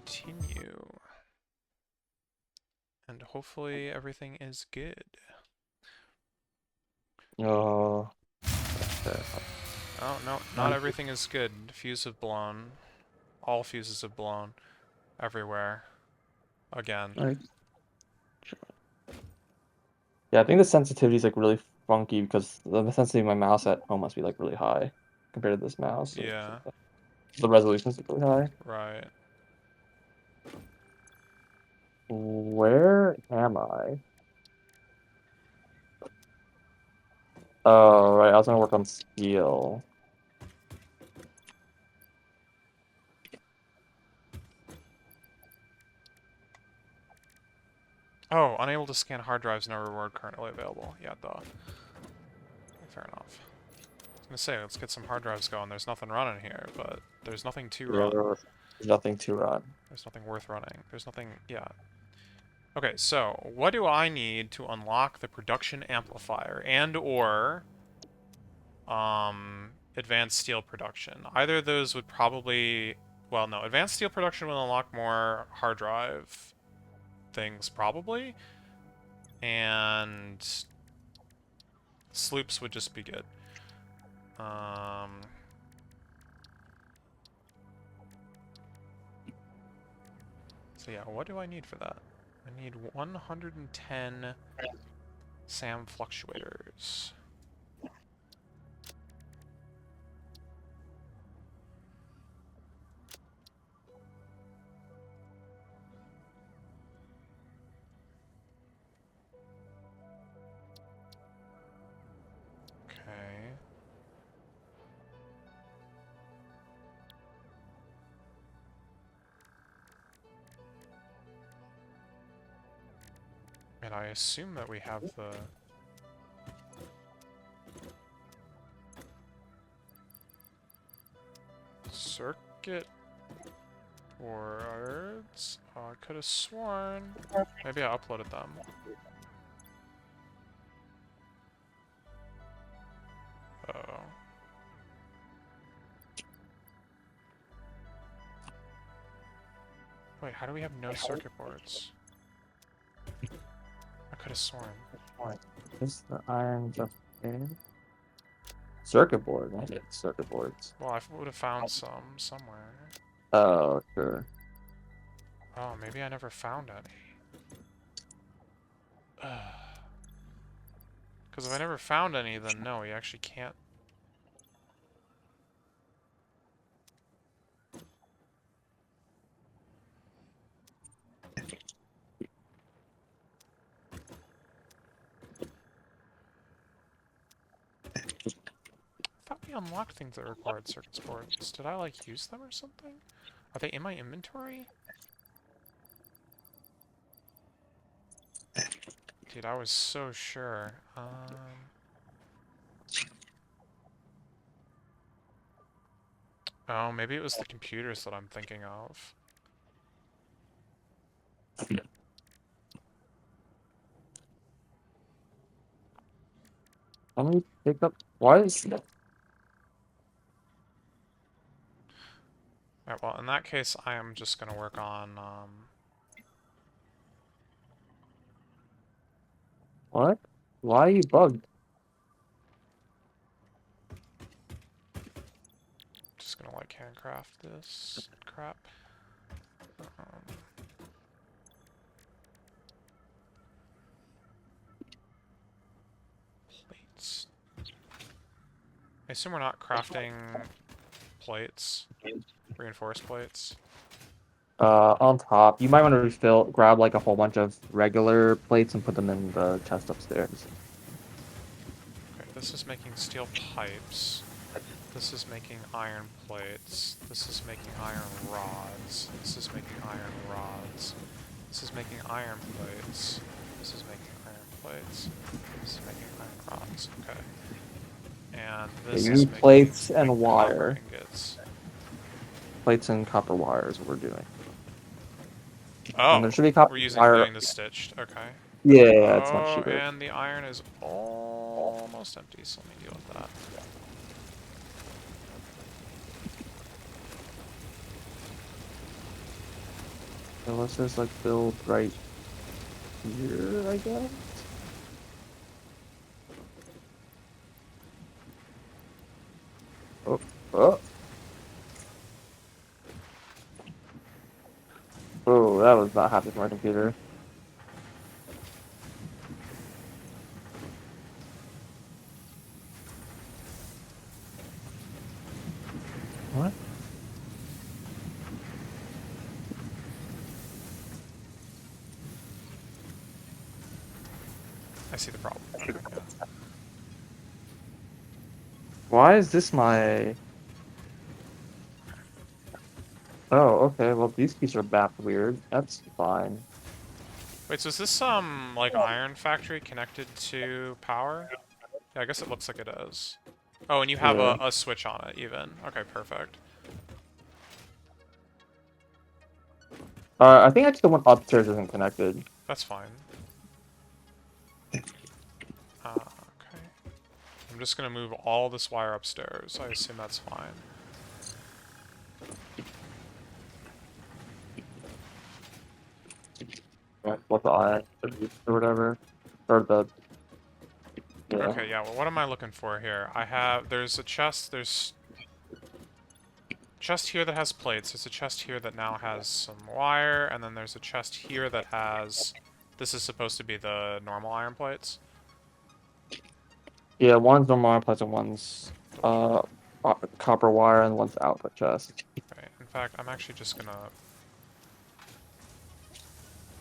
continue. And hopefully everything is good. Oh, Oh, no, not everything is good. Fuses have blown. All fuses have blown. Everywhere. Again. I, yeah, I think the sensitivity is like really funky because the sensitivity of my mouse at home must be like really high compared to this mouse. So Yeah, the resolution is really high. right. Where am I? Oh, right. I was gonna work on steel. Oh, unable to scan hard drives, no reward currently available. Yeah, duh. Fair enough. I was gonna say, let's get some hard drives going. There's nothing running here, but there's nothing to Yeah, run. there's nothing to run. There's nothing worth running. There's nothing, yeah. Okay, so what do I need to unlock the production amplifier and or advanced steel production? Either of those would probably, well, no, advanced steel production will unlock more hard drive things probably, and sloops would just be good. So yeah, what do I need for that? I need 110 SAM fluctuators. Okay. And I assume that we have the... circuit boards. Oh, I could have sworn. Maybe I uploaded them. Oh. Wait, how do we have no circuit boards? I could have sworn. Is the iron just in? Circuit board. I get circuit boards. Well, I would have found some somewhere. Oh, sure. Oh, maybe I never found any. Because if I never found any, then no, you actually can't. I thought we unlocked things that required circuit boards. Did I, like, use them or something? Are they in my inventory? Dude, I was so sure. Oh, maybe it was the computers that I'm thinking of. Let me pick up. Why is that? Alright, well, in that case, I am just gonna work on, What? Why are you bugged? just gonna, like, handcraft this crap. Plates. I assume we're not crafting plates, reinforced plates. On top, you might want to refill, grab like a whole bunch of regular plates and put them in the chest upstairs. Okay, this is making steel pipes. This is making iron plates. This is making iron rods. This is making iron rods. This is making iron plates. This is making iron plates. This is making iron rods. Okay. And this You is need making plates and copper wire. ingots. Plates and copper wire is what we're doing. And there Oh, should be copper we're wire. doing the stitched. Okay. Yeah, it's much Oh, cheaper. and the iron is almost empty, so let me deal with that. So let's just like build right here, I guess. Oh, oh, oh, that was not happy for my computer. What? I see the problem. Okay, yeah. Why is this my... Oh, okay, well these keys are back weird. That's fine. Wait, so is this like iron factory connected to power? Yeah, I guess it looks like it is. Oh, and you have Yeah. a switch on it even. Okay, perfect. I think actually the one upstairs isn't connected. That's fine. Okay. I'm just gonna move all this wire upstairs. I assume that's fine. What the iron or whatever. Or the... Yeah. Okay, yeah, well, what am I looking for here? There's a chest, there's a chest here that has plates, there's a chest here that now has some wire, and then there's a chest here that has... This is supposed to be the normal iron plates. Yeah, one's normal iron plates and one's copper wire and one's output chest. Okay, in fact, I'm actually just gonna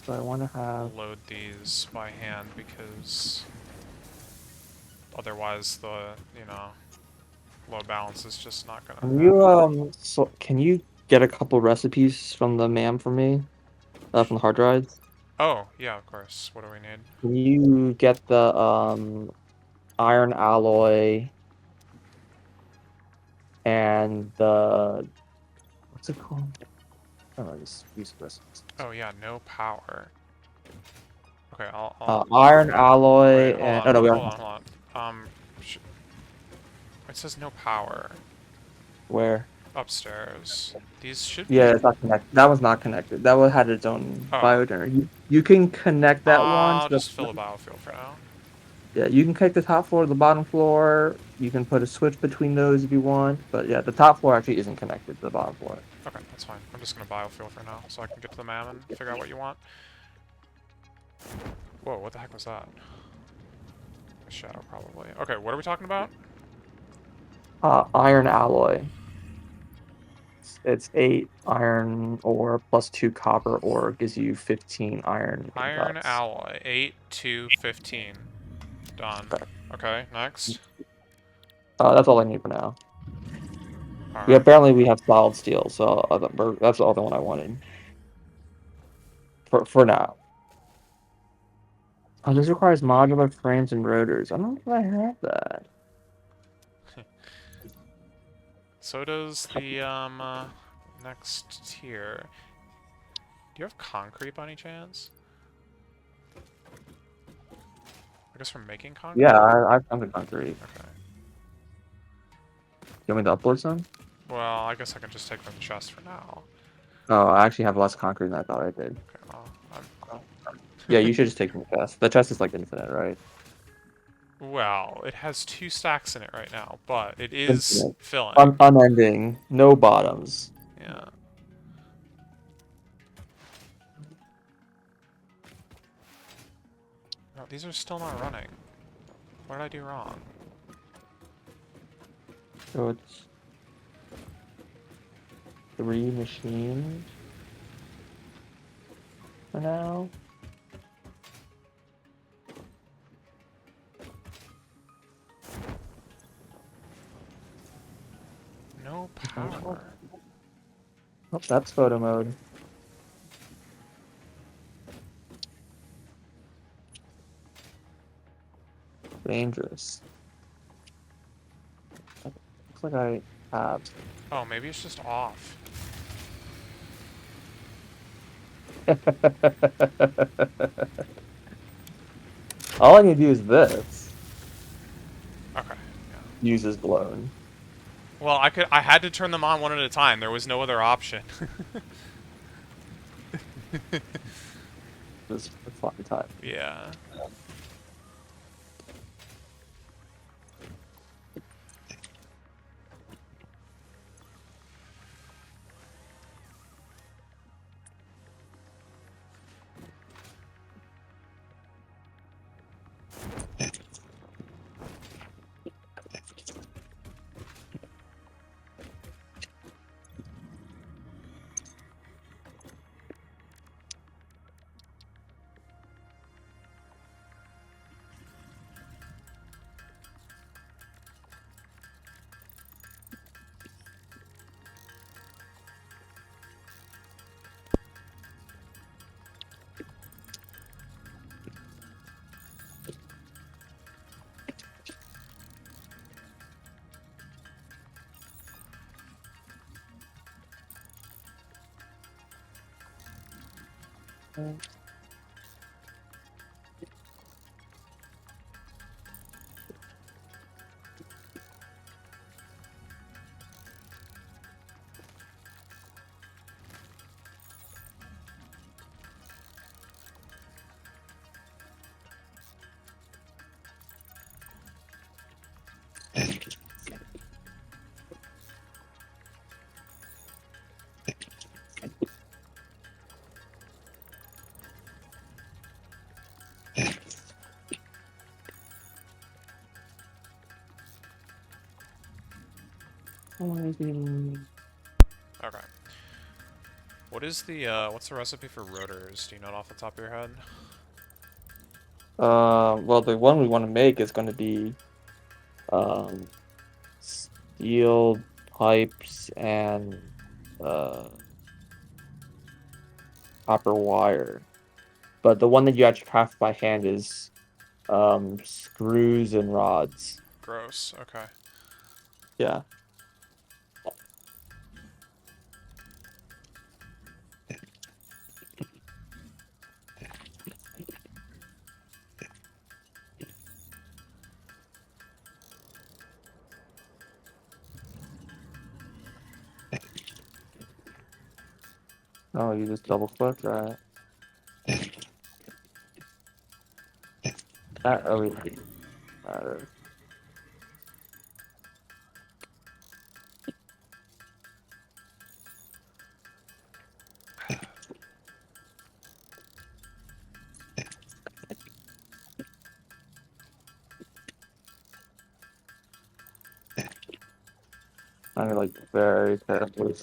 So I want to have... load these by hand because otherwise the, load balance is just not gonna Can happen. you can you get a couple recipes from the MAM for me? From the hard drives? Oh, yeah, of course. What do we need? Can you get the iron alloy and the... What's it called? I don't know, just use recipes. Oh, yeah, no power. Okay, Iron wait, alloy hold and... on, Oh no, we hold don't on, have... hold on. It says no power. Where? Upstairs. These should be... Yeah, it's not connected. That one's not connected. That one had its own Oh. biogenerator. You can connect that one to I'll the... just fill a biofuel for now. Yeah, you can connect the top floor to the bottom floor. You can put a switch between those if you want. But yeah, the top floor actually isn't connected to the bottom floor. Okay, that's fine. I'm just gonna biofuel for now, so I can get to the MAM and figure out what you want. Whoa, what the heck was that? A shadow, probably. Okay, what are we talking about? Iron alloy. It's 8 iron ore plus 2 copper ore gives you 15 iron Iron ingots. alloy, 8 to 15. Done. Okay. Okay, next. That's all I need for now. Alright. Apparently we have solid steel, so that's the other one I wanted. For now. Oh, this requires modular frames and rotors. I don't know if I have that. So does the, next tier. Do you have concrete by any chance? I guess from making concrete? Yeah, I'm the concrete. Okay. You want me to upload some? Well, I guess I can just take from the chest for now. Oh, I actually have less concrete than I thought I did. Okay, well, Yeah, you should just take from the chest. The chest is like infinite, right? Well, it has 2 stacks in it right now, but it is Infinite. filling. Unending. No bottoms. Yeah. No, these are still not running. What did I do wrong? So it's 3 machines for now. No power. Oh, that's photo mode. Dangerous. Looks like I have. Oh, maybe it's just off. All I need to do is this. Okay. Yeah. Uses blown. Well, I had to turn them on one at a time. There was no other option. Just a fun time. Yeah. Okay. What is the, what's the recipe for rotors? Do you know it off the top of your head? Well, the one we want to make is going to be um, steel pipes and copper wire. But the one that you actually craft by hand is screws and rods. Gross. Okay. Yeah. Oh, you just double click, right? That really matters. I'm like very carefully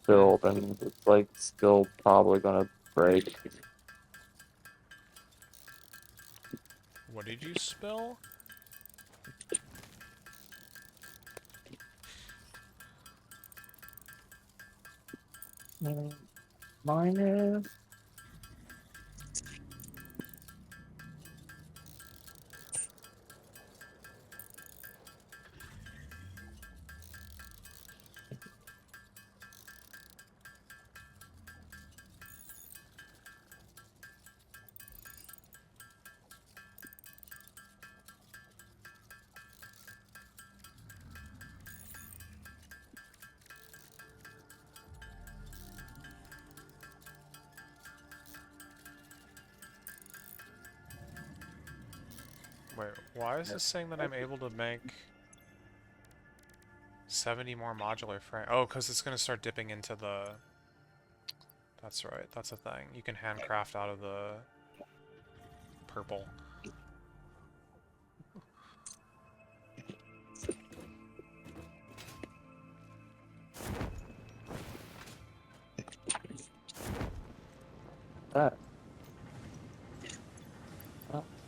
build, and it's like still probably gonna break. What did you spill? Minus. Wait, why is this saying that I'm able to make 70 more modular frame? Oh, because it's going to start dipping into the... That's right, that's a thing. You can handcraft out of the purple. That.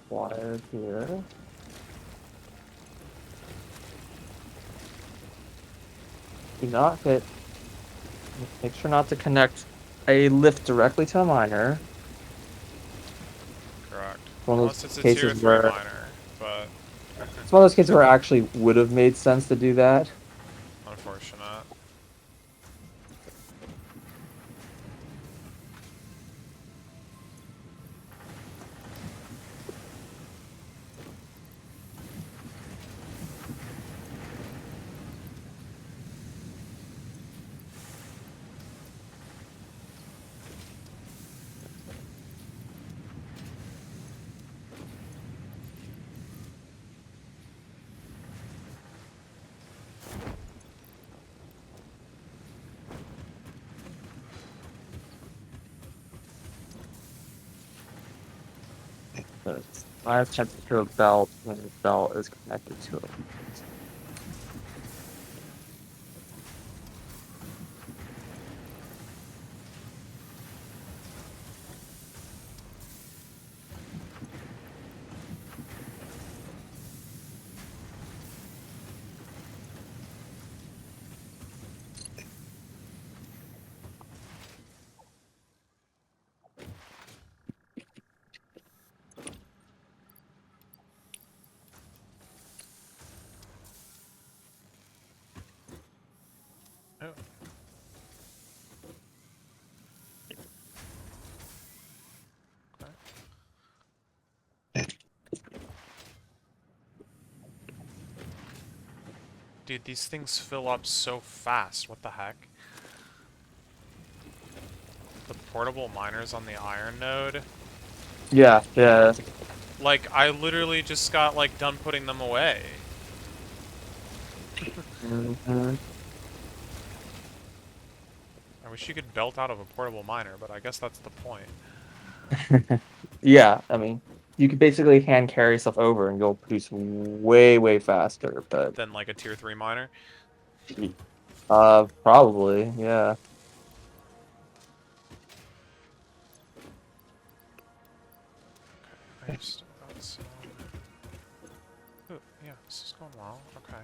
Wire here. Do not hit. Make sure not to connect a lift directly to a miner. Correct. One of Unless those it's a tier cases 3 where miner, but... it's one of those cases where it actually would have made sense to do that. Unfortunate. I have connected to a belt, and the belt is connected to a. Oh. Okay. Dude, these things fill up so fast. What the heck? The portable miners on the iron node. Yeah, yeah. Like, I literally just got, like, done putting them away. Mhm. I wish you could belt out of a portable miner, but I guess that's the point. Yeah, I mean, you could basically hand carry stuff over and you'll produce way, way faster, but Then, like, a tier 3 miner. probably, yeah. I've still got some... Ooh, yeah, this is going well. Okay.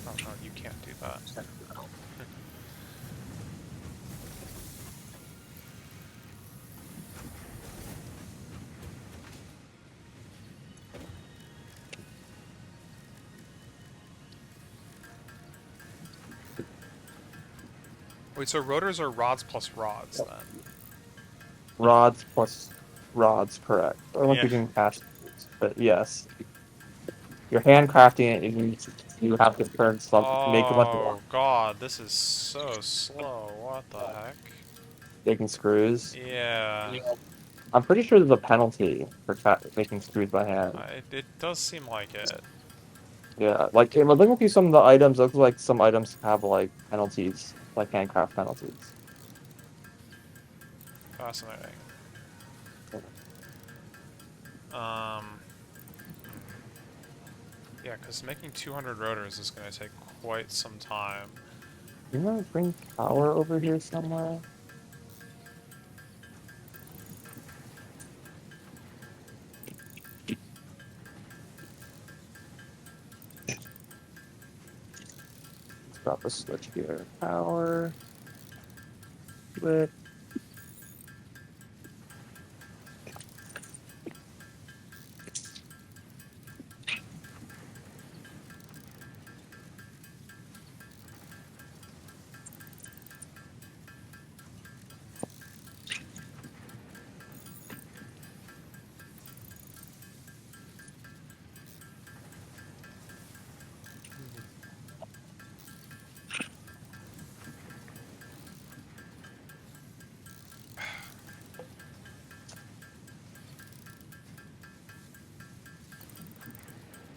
Oh, no, you can't do that. Wait, so rotors are rods plus rods, then? Rods plus rods, correct. Or like Yeah. you're doing cast, but yes. You're handcrafting it, you have to turn some, make a bunch of Oh, God, this is so slow. What the heck? making screws. Yeah. I'm pretty sure there's a penalty for making screws by hand. It does seem like it. Yeah, like looking through some of the items, it looks like some items have like penalties, like handcraft penalties. Fascinating. Um... Yeah, because making 200 rotors is going to take quite some time. You know, bring power over here somewhere. Let's drop a switch here. Power. Switch.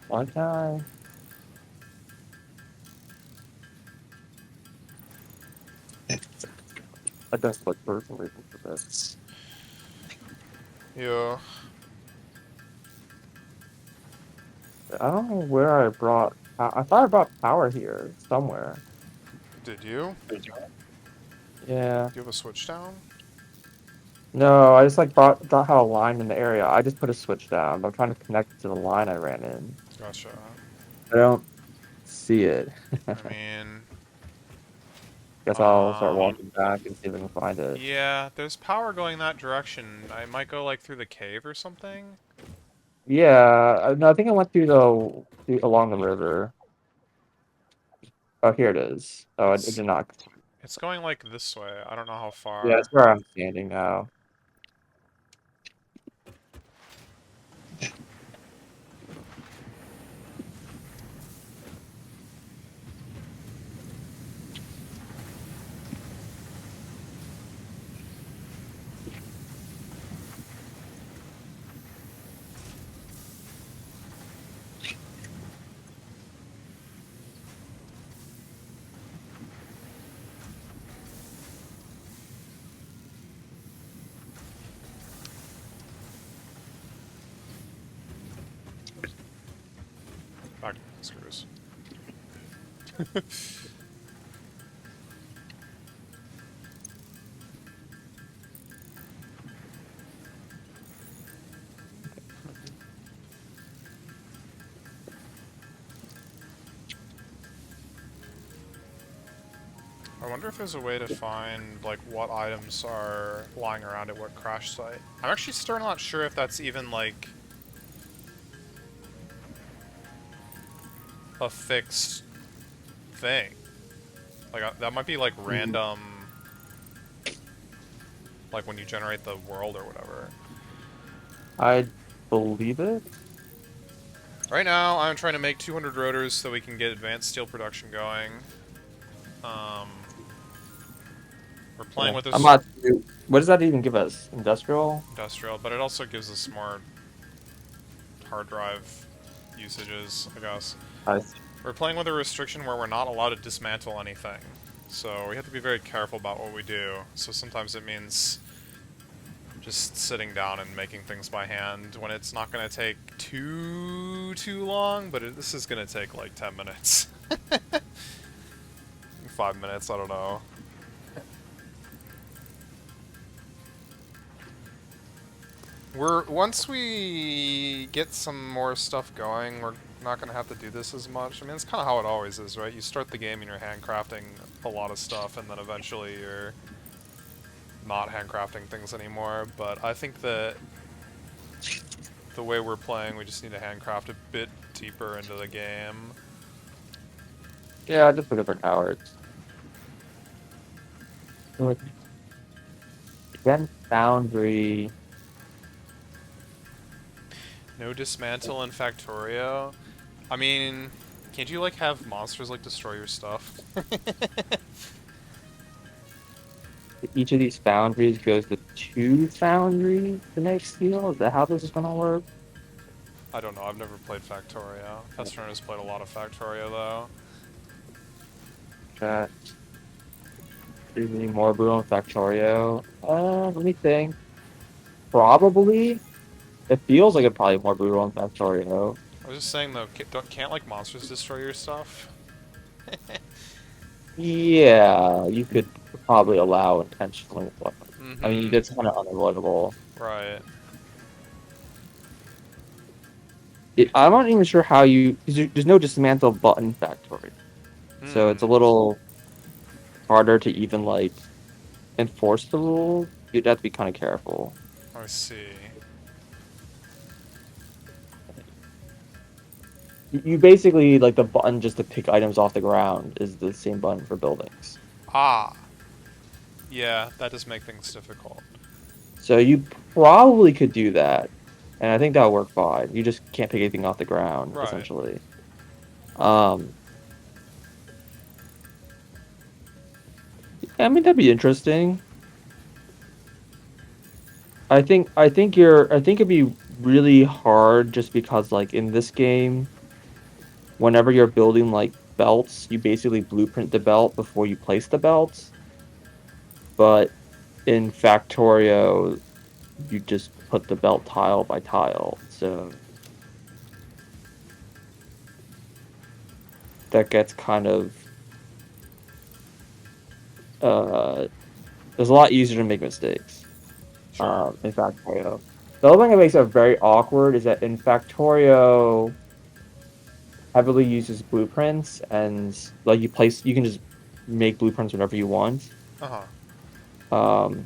One time. I just look for some reason for this. Yeah. I don't know where I brought. I thought I brought power here somewhere. Did you? Yeah. Do you have a switch down? No, I just like thought had a line in the area. I just put a switch down. But I'm trying to connect it to the line I ran in. Gotcha. I don't see it. I mean, Guess I'll start walking back and see if I can find it. yeah, there's power going that direction. I might go, like, through the cave or something. Yeah, no, I think I went through along the river. Oh, here it is. Oh, it It's did not. it's going, like, this way. I don't know how Yeah, it's far. where I'm standing now. screws. I wonder if there's a way to find, like, what items are lying around at what crash site. I'm actually still not sure if that's even, like, a fixed thing. Like, that might be, like, random, like, when you generate the world or whatever. I believe it. Right now, I'm trying to make 200 rotors so we can get advanced steel production going. Um, we're playing Yeah. with I'm this not. What does that even give us? Industrial? industrial, but it also gives us more hard drive usages, I guess. I We're playing with a restriction where we're not allowed to dismantle anything. So we have to be very careful about what we do. So sometimes it means just sitting down and making things by hand when it's not going to take too long, but this is going to take like 10 minutes. 5 minutes, I don't know. Once we get some more stuff going, we're not going to have to do this as much. I mean, it's kind of how it always is, right? You start the game and you're handcrafting a lot of stuff, and then eventually you're not handcrafting things anymore. But I think that the way we're playing, we just need to handcraft a bit deeper into the game. Yeah, just look at their cowards. Like, again, Foundry. No dismantle in Factorio. I mean, can't you like have monsters like destroy your stuff? Each of these foundries goes to 2 foundries to make steel. Is that how this is gonna work? I don't know. I've never played Factorio. Festrun has played a lot of Factorio though. Chat. Is there any more brew on Factorio? Let me think. Probably. It feels like it probably more brew on Factorio. I was just saying though, can't like monsters destroy your stuff? Yeah, you could probably allow intentionally. I mean, Mm-hmm. that's kind of unavoidable. Right. I'm not even sure how you. 'Cause there's no dismantle button Factory, so Hmm. it's a little harder to even like enforce the rule. You'd have to be kind of careful. I see. You basically like the button just to pick items off the ground is the same button for buildings. Ah. Yeah, that does make things difficult. So you probably could do that, and I think that'll work fine. You just can't pick anything off the ground, Right. essentially. Um, I mean that'd be interesting. I think it'd be really hard just because like in this game, whenever you're building like belts, you basically blueprint the belt before you place the belts. But in Factorio, you just put the belt tile by tile. So that gets kind of uh it's a lot easier to make mistakes. Sure. In Factorio. The other thing that makes it very awkward is that in Factorio heavily uses blueprints and like you can just make blueprints whenever you want. Uh-huh. Um,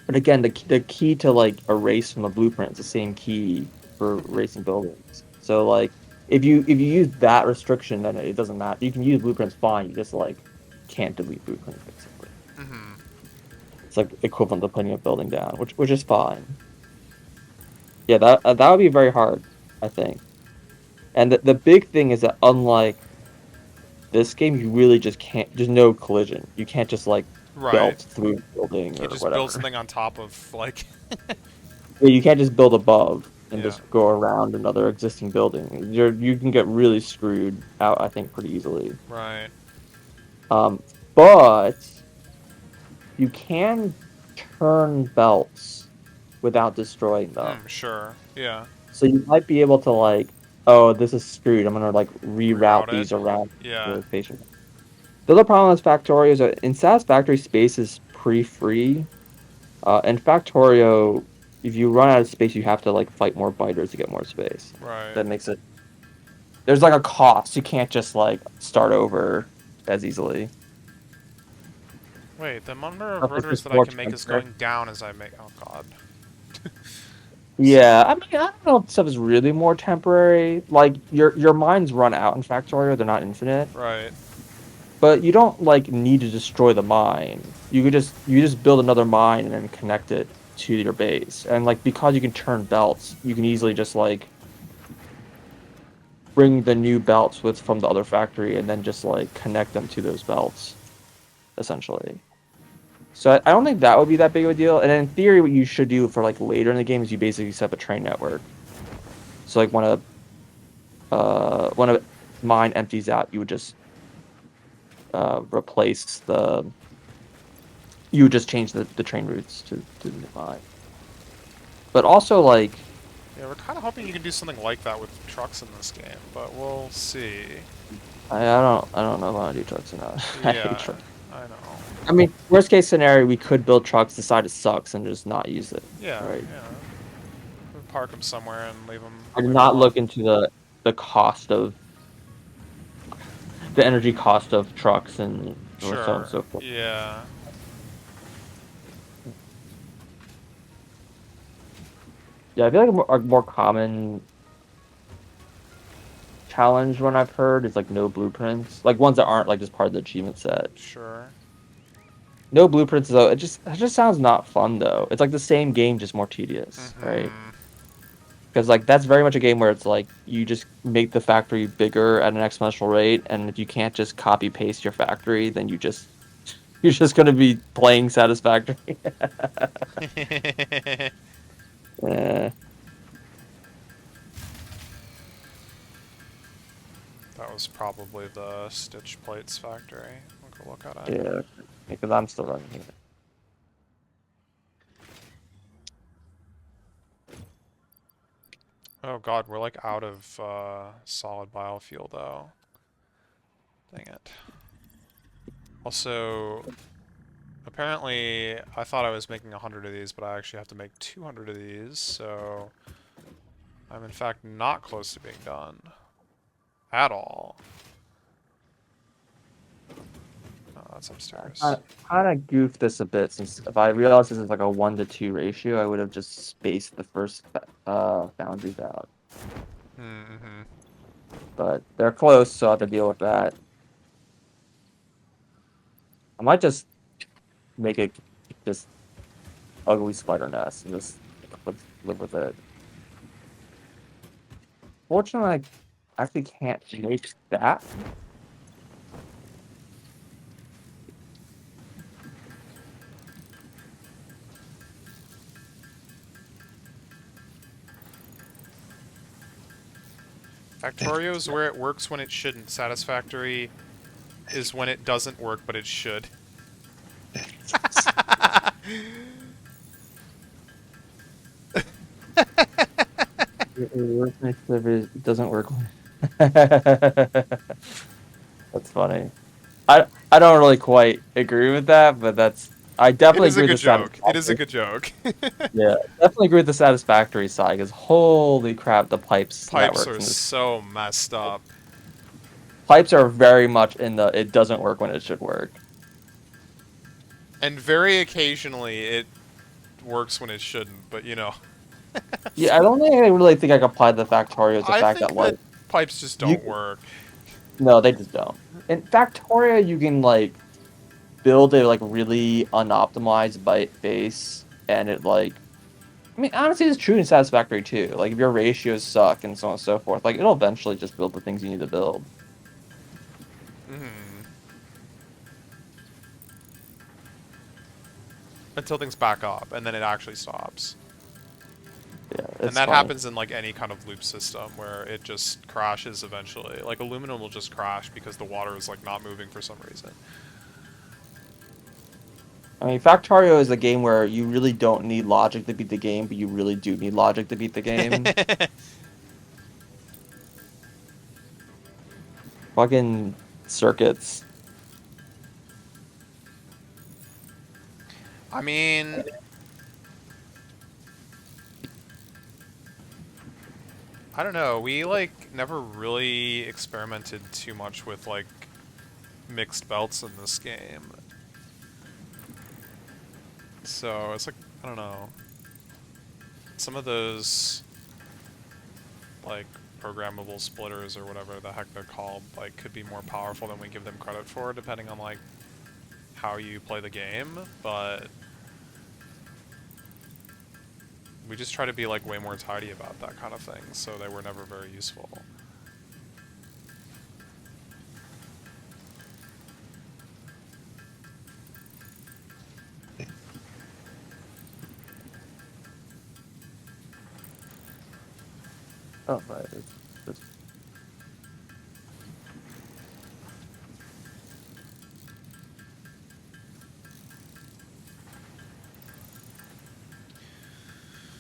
but again, the key to like erase from the blueprint is the same key for erasing buildings. So like if you use that restriction, then it doesn't matter. You can use blueprints fine. You just like can't delete blueprints basically. Mm-hmm. It's like equivalent to putting a building down, which is fine. Yeah, that would be very hard, I think. And the big thing is that unlike this game, you really just can't. There's no collision. You can't just like Right. belt through a building Can't or just build whatever. something on top of, like... Yeah, you can't just build above and Yeah. just go around another existing building. You can get really screwed out, I think, pretty easily. Right. Um, but you can turn belts without destroying them. Sure. Yeah. So you might be able to like oh, this is screwed. I'm gonna like reroute Reroute it. these around the Yeah. location. The other problem with Factorio is that in Satisfactory space is pretty free. In Factorio, if you run out of space, you have to like fight more biters to get more space. Right. That makes it. There's like a cost. You can't just like start over as easily. Wait, the number of Stuff is rotors just that I more can make is temporary. going down as I make. Oh god. Yeah, I mean, I don't know if stuff is really more temporary. Like your mines run out in Factorio; they're not infinite. Right. But you don't like need to destroy the mine. You just build another mine and then connect it to your base. And like because you can turn belts, you can easily just like bring the new belts with from the other factory and then just like connect them to those belts, essentially. So I don't think that would be that big of a deal. And in theory, what you should do for like later in the game is you basically set up a train network. So like when a mine empties out, you would just replace the you would just change the train routes to the new mine. But also like Yeah, we're kind of hoping you can do something like that with trucks in this game, but we'll see. I don't know if I want to do trucks or not. I hate Yeah, trucks. I know. I mean, worst case scenario, we could build trucks, decide it sucks, and just not use it. Yeah, Right. yeah. We'll park them somewhere and leave them I did leave 'em not alone. look into the cost of the energy cost of trucks and or so on and Sure. so forth. Yeah. Yeah, I feel like a more common challenge one I've heard is like no blueprints, like ones that aren't like just part of the achievement set. Sure. No blueprints though. It just sounds not fun though. It's like the same game, just more tedious, right? Mm-hmm. Because like that's very much a game where it's like you just make the factory bigger at an exponential rate, and if you can't just copy paste your factory, then you're just gonna be playing Satisfactory. Eh, That was probably the stitch plates factory. We'll go look at it. yeah, because I'm still running it. Oh god, we're like out of solid biofuel though. Dang it. Also, apparently I thought I was making 100 of these, but I actually have to make 200 of these, so I'm in fact not close to being done. At all. Oh, that's upstairs. I kind of goofed this a bit since if I realized this is like a 1-to-2 ratio, I would have just spaced the first boundaries out. Mm-hmm. But they're close, so I have to deal with that. I might just make it just ugly spider nest and just live with it. Fortunately, I actually can't make that. Factorio is where it works when it shouldn't. Satisfactory is when it doesn't work, but it should. It doesn't work. That's funny. I don't really quite agree with that, but I It definitely is a agree with good the joke. It is a satisfactory. good joke. Yeah, definitely agree with the satisfactory side because holy crap, the pipes Pipes networks are in this so messed up. pipes are very much in the it doesn't work when it should work. And very occasionally it works when it shouldn't, but you know. Yeah, I don't think I really think I could apply the Factorio to the I fact that think that like pipes just you don't work. no, they just don't. In Factorio, you can like build a like really unoptimized byte base, and it like I mean honestly, it's true in Satisfactory too. Like if your ratios suck and so on and so forth, like it'll eventually just build the things you need to build. Hmm. Until things back up, and then it actually stops. Yeah, And it's that funny. happens in like any kind of loop system where it just crashes eventually. Like aluminum will just crash because the water is like not moving for some reason. I mean, Factorio is a game where you really don't need logic to beat the game, but you really do need logic to beat the game. fucking circuits. I mean, I don't know. We like never really experimented too much with like mixed belts in this game. So it's like, I don't know. Some of those like programmable splitters or whatever the heck they're called like could be more powerful than we give them credit for depending on like how you play the game, but we just try to be like way more tidy about that kind of thing, so they were never very useful. Oh, right. It's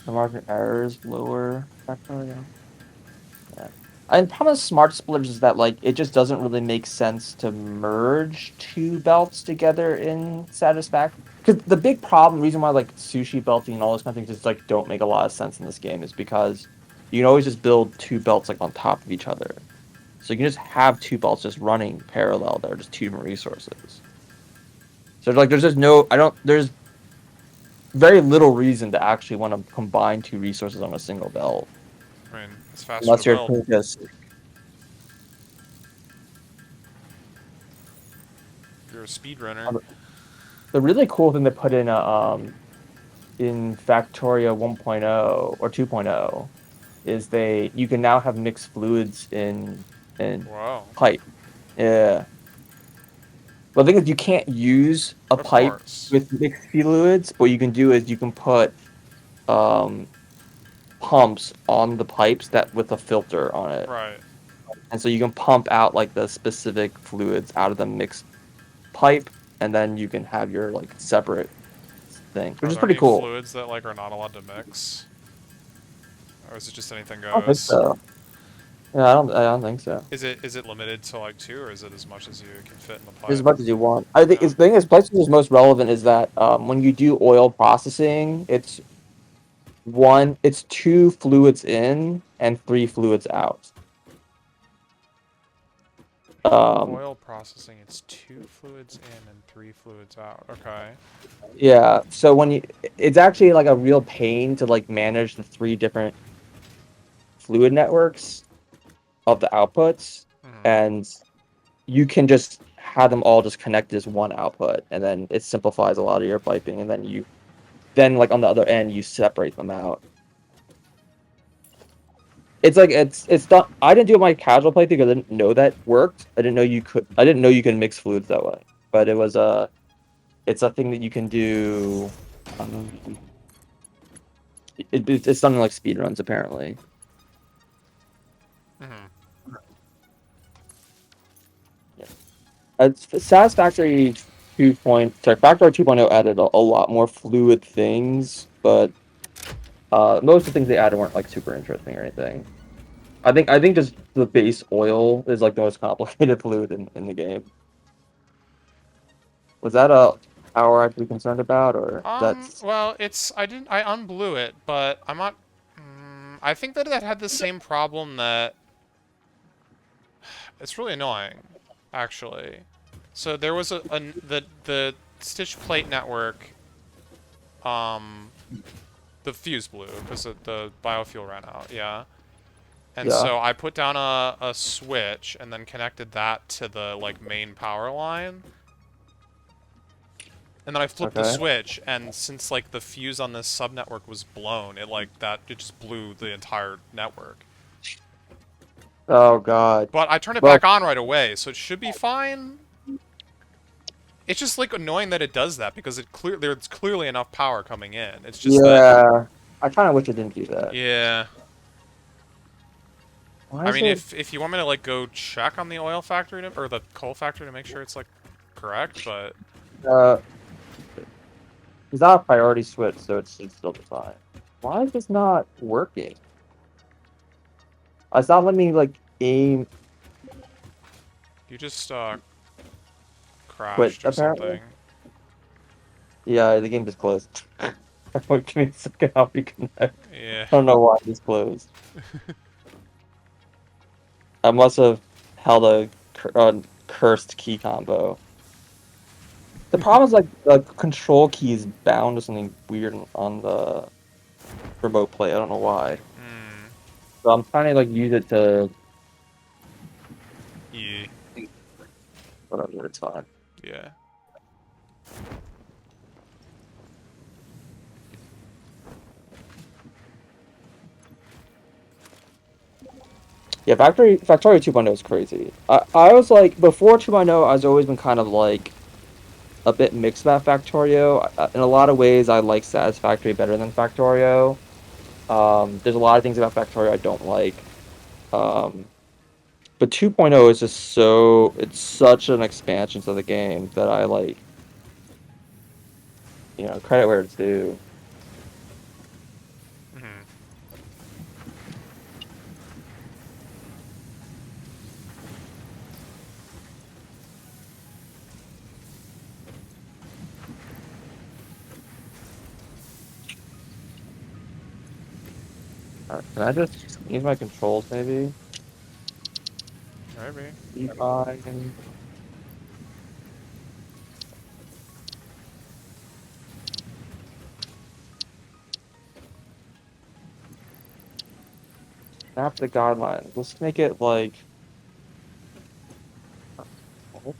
the margin errors lower. Factorial. Yeah. And the problem with smart splitters is that like it just doesn't really make sense to merge two belts together in Satisfactory. Because the big problem, reason why like sushi belting and all those kind of things just like don't make a lot of sense in this game is because you can always just build two belts like on top of each other. So you can just have two belts just running parallel that are just two different resources. So like there's just no there's very little reason to actually want to combine two resources on a single belt. I mean, it's faster to Unless you're build. just If you're a speedrunner. the really cool thing to put in Factoria 1.0 or 2.0 is you can now have mixed fluids in Whoa. pipe. Yeah. But the thing is you can't use a Of pipe course. with mixed fluids. What you can do is you can put um pumps on the pipes that with a filter on it. Right. And so you can pump out like the specific fluids out of the mixed pipe, and then you can have your like separate thing, which Are is there pretty any cool. fluids that like are not allowed to mix? Or is it just anything I don't think goes? so. Yeah, I don't think so. Is it limited to like two, or is it as much as you can fit in the As pipe? much as you want. I think Yeah. the thing is, place which is most relevant is that when you do oil processing, it's two fluids in and three fluids out. Um, Oil processing, it's two fluids in and three fluids out. Okay. yeah. So it's actually like a real pain to like manage the three different fluid networks of the outputs, Hmm. and you can just have them all just connect as one output, and then it simplifies a lot of your piping, and then like on the other end you separate them out. It's like it's not. I didn't do my casual play because I didn't know that worked. I didn't know you could mix fluids that way. But it's a thing that you can do. Um, it's something like speedruns apparently. Hmm. Yeah. Satisfactory 2.0 added a lot more fluid things, but most of the things they added weren't like super interesting or anything. I think just the base oil is like the most complicated fluid in the game. Was that a power I'd be concerned about, or that's Well, I unblew it, but I'm not. I think that it had the same problem that it's really annoying, actually. So there was the stitch plate network. Um, the fuse blew because the biofuel ran out. Yeah. And yeah, so I put down a switch and then connected that to the like main power line. And then I flipped the okay. switch, and since like the fuse on this subnetwork was blown, it just blew the entire network. Oh God. But I turned it Well, back on right away, so it should be fine. It's just like annoying that it does that because there's clearly enough power coming in. It's just that, yeah. I kind of wish it didn't do that. yeah. Why I is mean, it? if you want me to like go check on the oil factory or the coal factory to make sure it's like correct, but Uh, it's not a priority switch, so it's still fine. Why is this not working? It's not letting me like aim. You just Quit, crashed or apparently. something. Yeah, the game just closed. Give me a second, I'll reconnect. I Yeah. don't know why it just closed. I must have held a cursed key combo. The problem is like the control key is bound to something weird on the remote play. I don't know why. Hmm. So I'm trying to like use it to Yeah. whatever. It's fine. Yeah. Yeah, Factorio 2.0 is crazy. I was like before 2.0, I was always been kind of like a bit mixed about Factorio. In a lot of ways, I like Satisfactory better than Factorio. There's a lot of things about Factorio I don't like. Um, but 2.0 is just it's such an expansion to the game that I like, credit where it's due. Hmm. Can I just use my controls maybe? Maybe. Be fine. Snap the guidelines. Let's make it like what?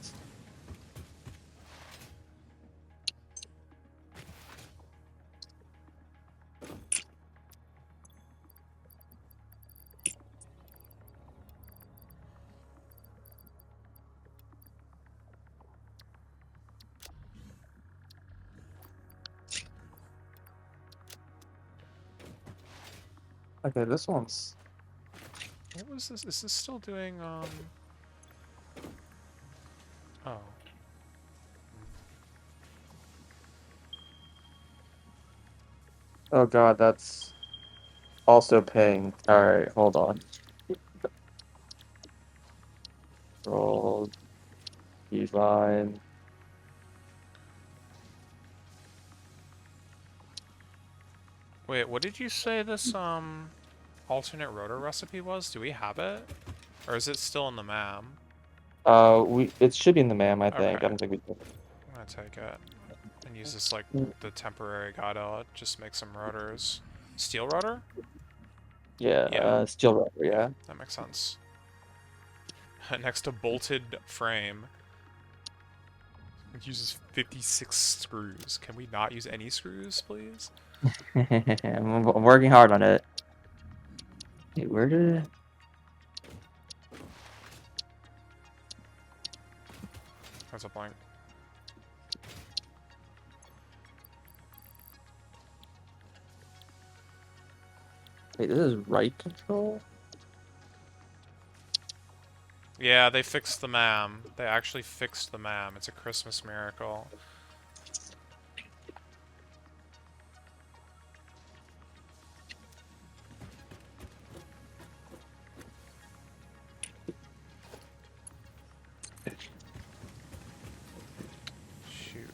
Okay, this one's What was this? Is this still doing, Oh. oh god, that's also ping. Alright, hold on. Roll keyline. Wait, what did you say this, alternate rotor recipe was? Do we have it? Or is it still in the MAM? It should be in the MAM, I think. I Okay. don't think we did. I'm gonna take it. And use this, like, the temporary guide out. Just make some rotors. Steel rotor? Yeah, Yeah. steel rubber, yeah. That makes sense. Next to bolted frame. It uses 56 screws. Can we not use any screws, please? I'm working hard on it. Wait, where did it? That's a blank. Wait, this is right control? Yeah, they fixed the MAM. They actually fixed the MAM. It's a Christmas miracle. Shoot.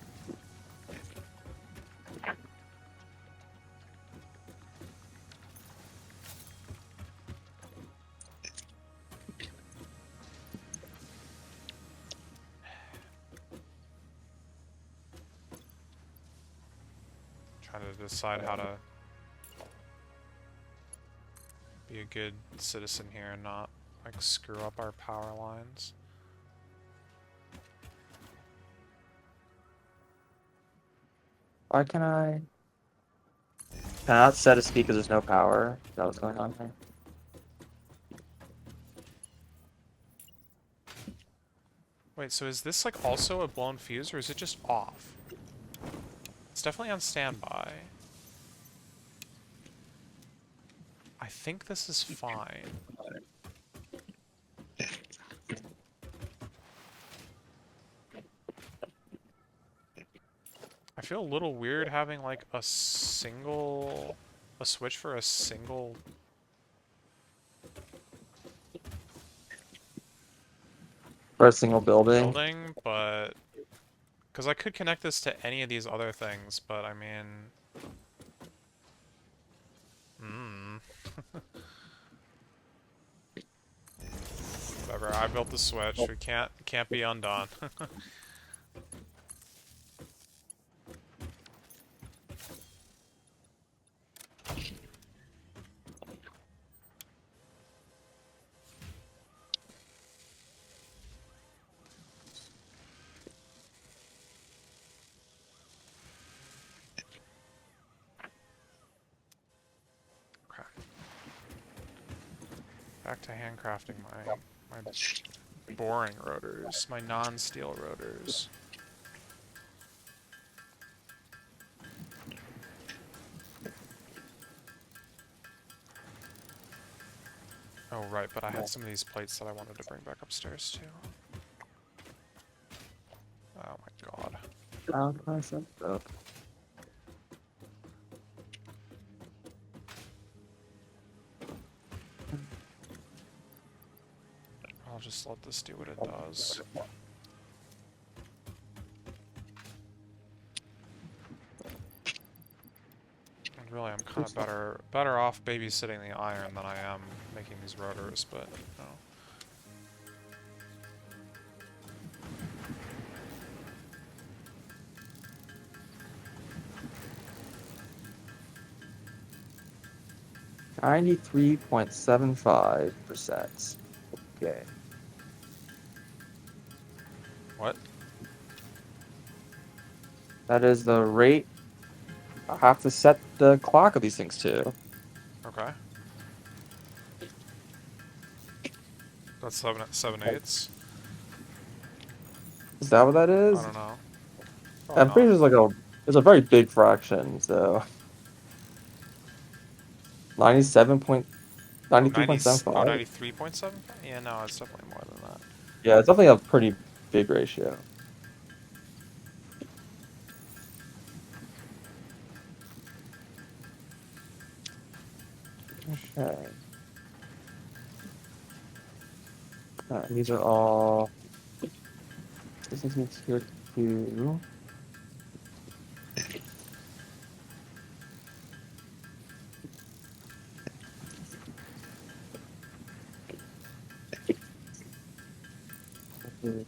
Trying to decide how to be a good citizen here and not, like, screw up our power lines. Why can I? Can I not set a speed because there's no power? Is that what's going on here? Wait, so is this, like, also a blown fuse, or is it just off? It's definitely on standby. I think this is fine. I feel a little weird having, like, a switch for a single... For a single building. building, but because I could connect this to any of these other things, but I mean, hmm. Whatever. I built the switch. We can't be undone. Okay. Back to handcrafting my boring rotors, my non-steel rotors. Oh right, but I had some of these plates that I wanted to bring back upstairs too. Oh my god. I'll just let this do what it does. And really, I'm kind of better off babysitting the iron than I am making these rotors, but no. .73.75%. Okay. What? That is the rate I have to set the clock of these things to. Okay. That's 7/8. Is that what that I is? don't know. Probably I'm pretty not. sure it's a very big fraction, so 97 point Oh, 93.75. 93.7? Yeah, no, it's definitely more than that. Yeah, it's definitely a pretty big ratio. Okay. These are all. This is tier 2. This is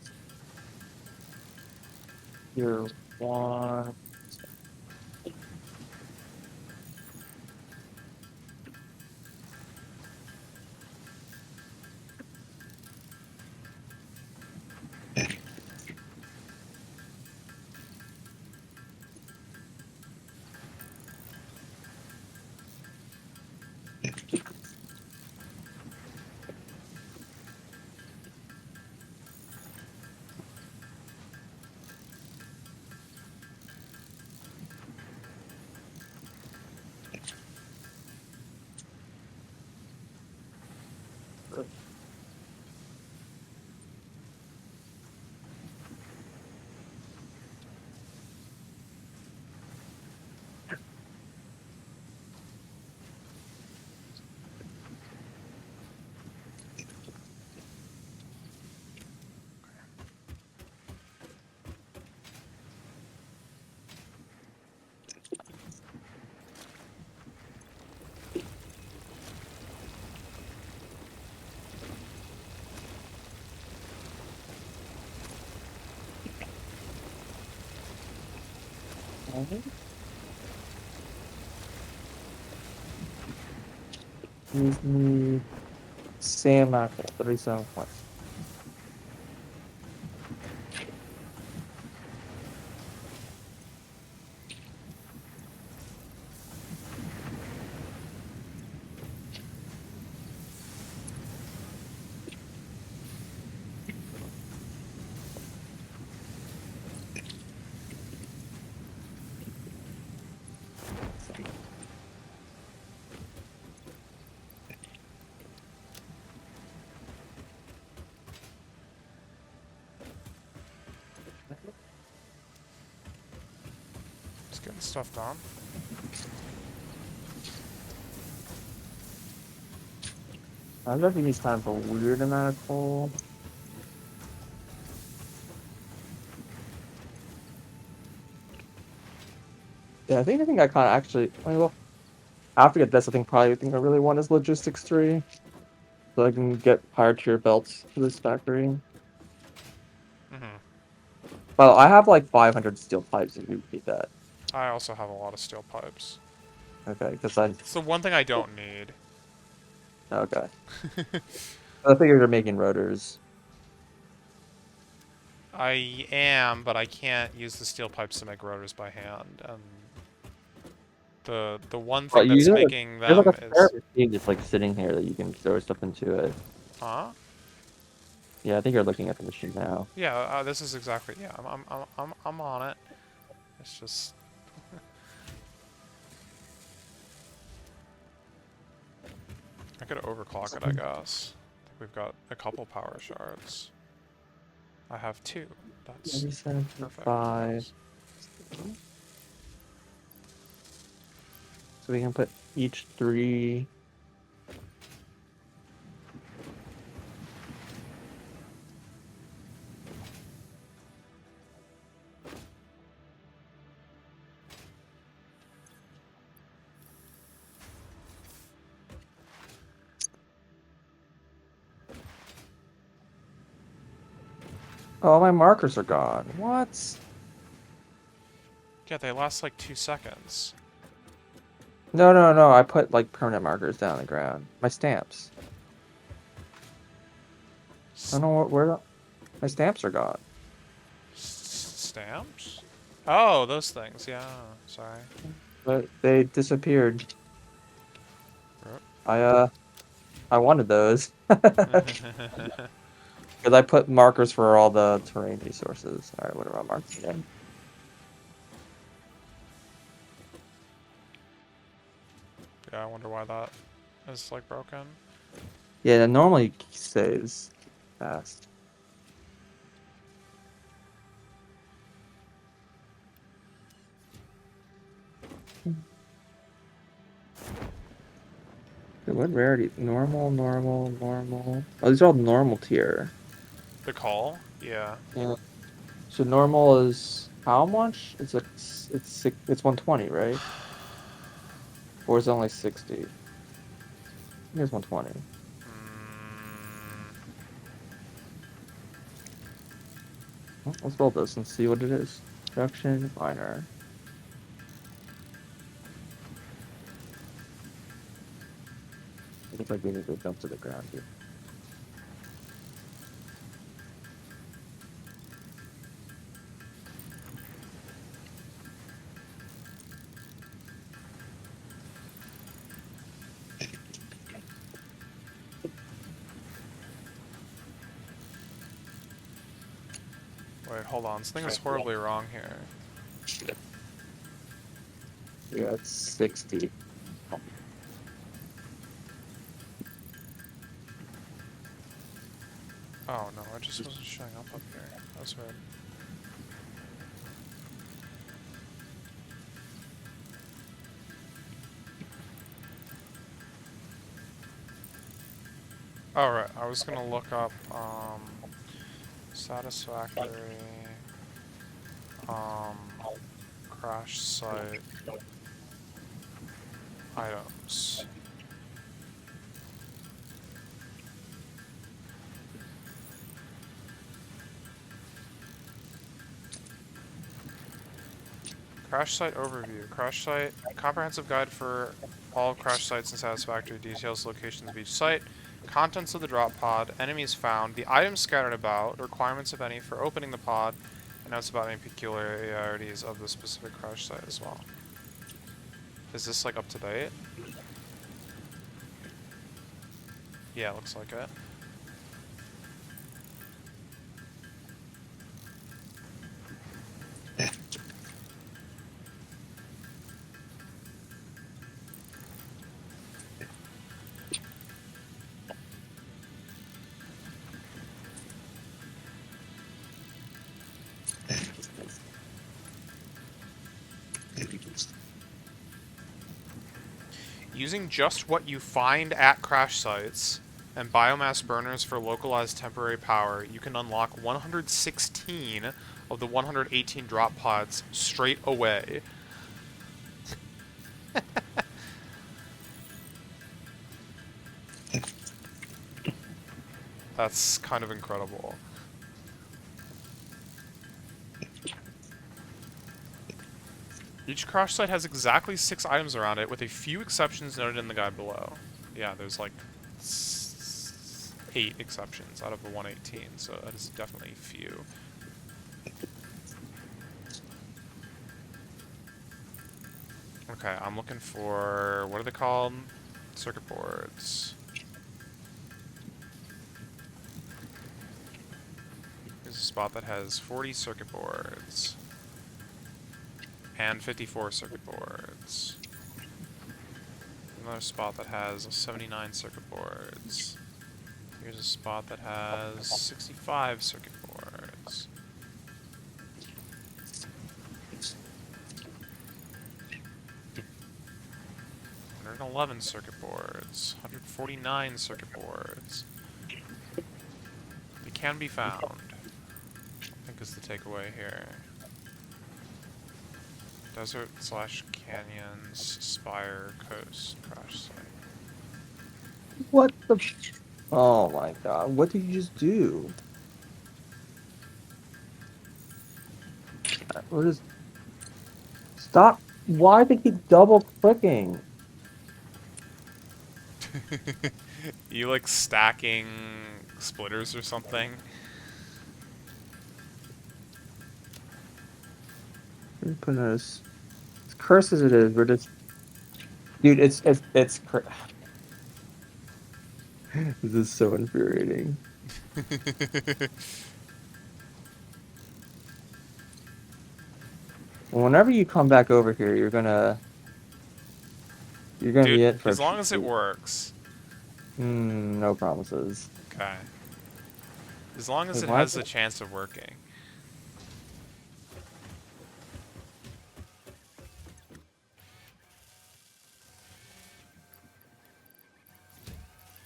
tier 1. Use me Sam Apple 37 points. Just getting stuff done. I don't know if he needs kind of a weird amount of coal. Yeah, I think I kind of actually. Well, after get this, I think probably the thing I really want is logistics 3, so I can get higher tier belts for this factory. Mm-hmm. Well, I have like 500 steel pipes if you need that. I also have a lot of steel pipes. Okay, because I. It's the one thing I don't need. Okay. I figured you're making rotors. I am, but I can't use the steel pipes to make rotors by hand. And the one Well, thing that's making there's like them a spare is, machine just like sitting here that you can throw stuff into it. huh? Yeah, I think you're looking at the machine now. Yeah, this is exactly, yeah. I'm on it. It's just, I could overclock it, I guess. I think we've got a couple power shards. I have 2. That's 37, perfect, I 5. guess. So we can put each 3. Oh, my markers are gone. What? Yeah, they last like 2 seconds. No, no, no. I put like permanent markers down on the ground. My stamps. I don't know where my stamps are gone. Stamps? Oh, those things, yeah. Sorry. But they disappeared. Rip. I I wanted those. Because I put markers for all the terrain resources. Alright, what about markers again? Yeah, I wonder why that is like broken. Yeah, it normally stays fast. What rarity? Normal, normal, normal. Oh, these are all normal tier. The call? Yeah. Yeah. So normal is how much? It's 120, right? Or is it only 60? I think it's 120. Mm, Let's build this and see what it is. Production, miner. It looks like we need to jump to the ground here. wait, hold on. Something is horribly wrong here. Yeah, it's 60. Oh no, it just wasn't showing up here. That's weird. Alright, I was gonna look up, Satisfactory, um, crash site items. Crash site overview. Crash site, comprehensive guide for all crash sites and Satisfactory details, locations of each site, contents of the drop pod, enemies found, the items scattered about, requirements if any for opening the pod, and notes about any peculiarities of the specific crash site as well. Is this like up to date? Yeah, looks like it. Using just what you find at crash sites and biomass burners for localized temporary power, you can unlock 116 of the 118 drop pods straight away. That's kind of incredible. Each crash site has exactly 6 items around it, with a few exceptions noted in the guide below. Yeah, there's like 8 exceptions out of the 118, so that is definitely few. Okay, I'm looking for, what are they called? Circuit boards. Here's a spot that has 40 circuit boards. And 54 circuit boards. Another spot that has 79 circuit boards. Here's a spot that has 65 circuit boards. 111 circuit boards. 149 circuit boards. They can be found, I think is the takeaway here. Desert / canyons, spire, coast, crash site. What the? Oh my god! What did you just do? What is? Stop! Why they keep double clicking? You like stacking splitters or something? Goodness. As cursed as it is, we're just, dude. This is so infuriating. Whenever you come back over here, you're gonna Dude, be it for a as long as it treat. works. No promises. Okay. As long as Wait, it why has is the it? chance of working.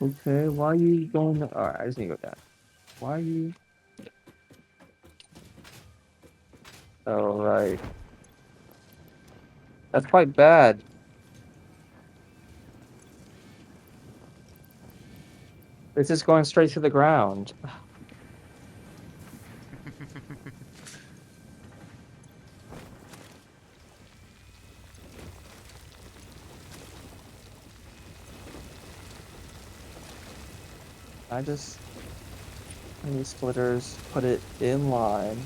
Okay, why are you going? Alright, I just need to go down. Why are you? Oh, right. That's quite bad. It's just going straight to the ground. I just need splitters, put it in line.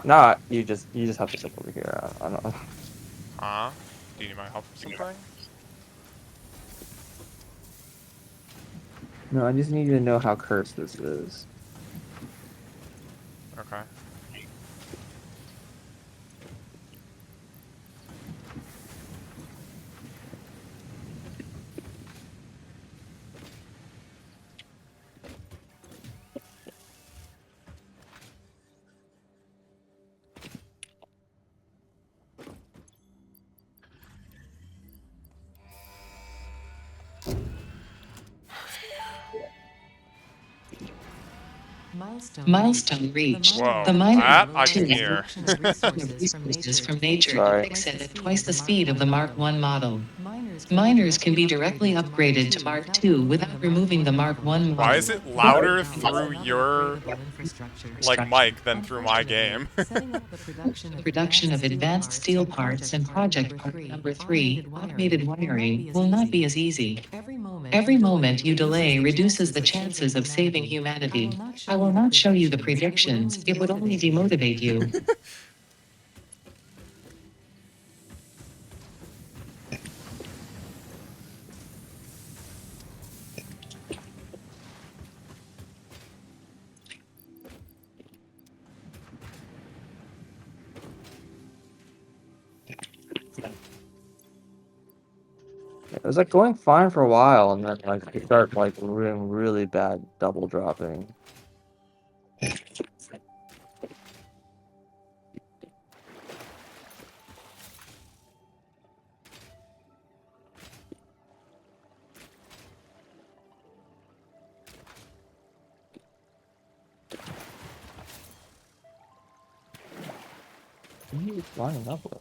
Not you. You just have to stick over here. I don't know. Huh? Do you need my help with something? No, I just need you to know how cursed this is. Okay. Milestone reached. Whoa, The miner that I to can hear. the resources from nature to Sorry. fix it at twice the speed of the Mark I model. Miners can be directly upgraded to Mark II without removing the Mark I Why model. is it louder through your, like, Structure. mic than through my game? The production of advanced steel parts and project part number 3, automated wiring, will not be as easy. Every moment you delay reduces the chances of saving humanity. I will not show you the predictions, it would only demotivate you. It was like going fine for a while, and then like you start like doing really bad double dropping. What are you lining up with?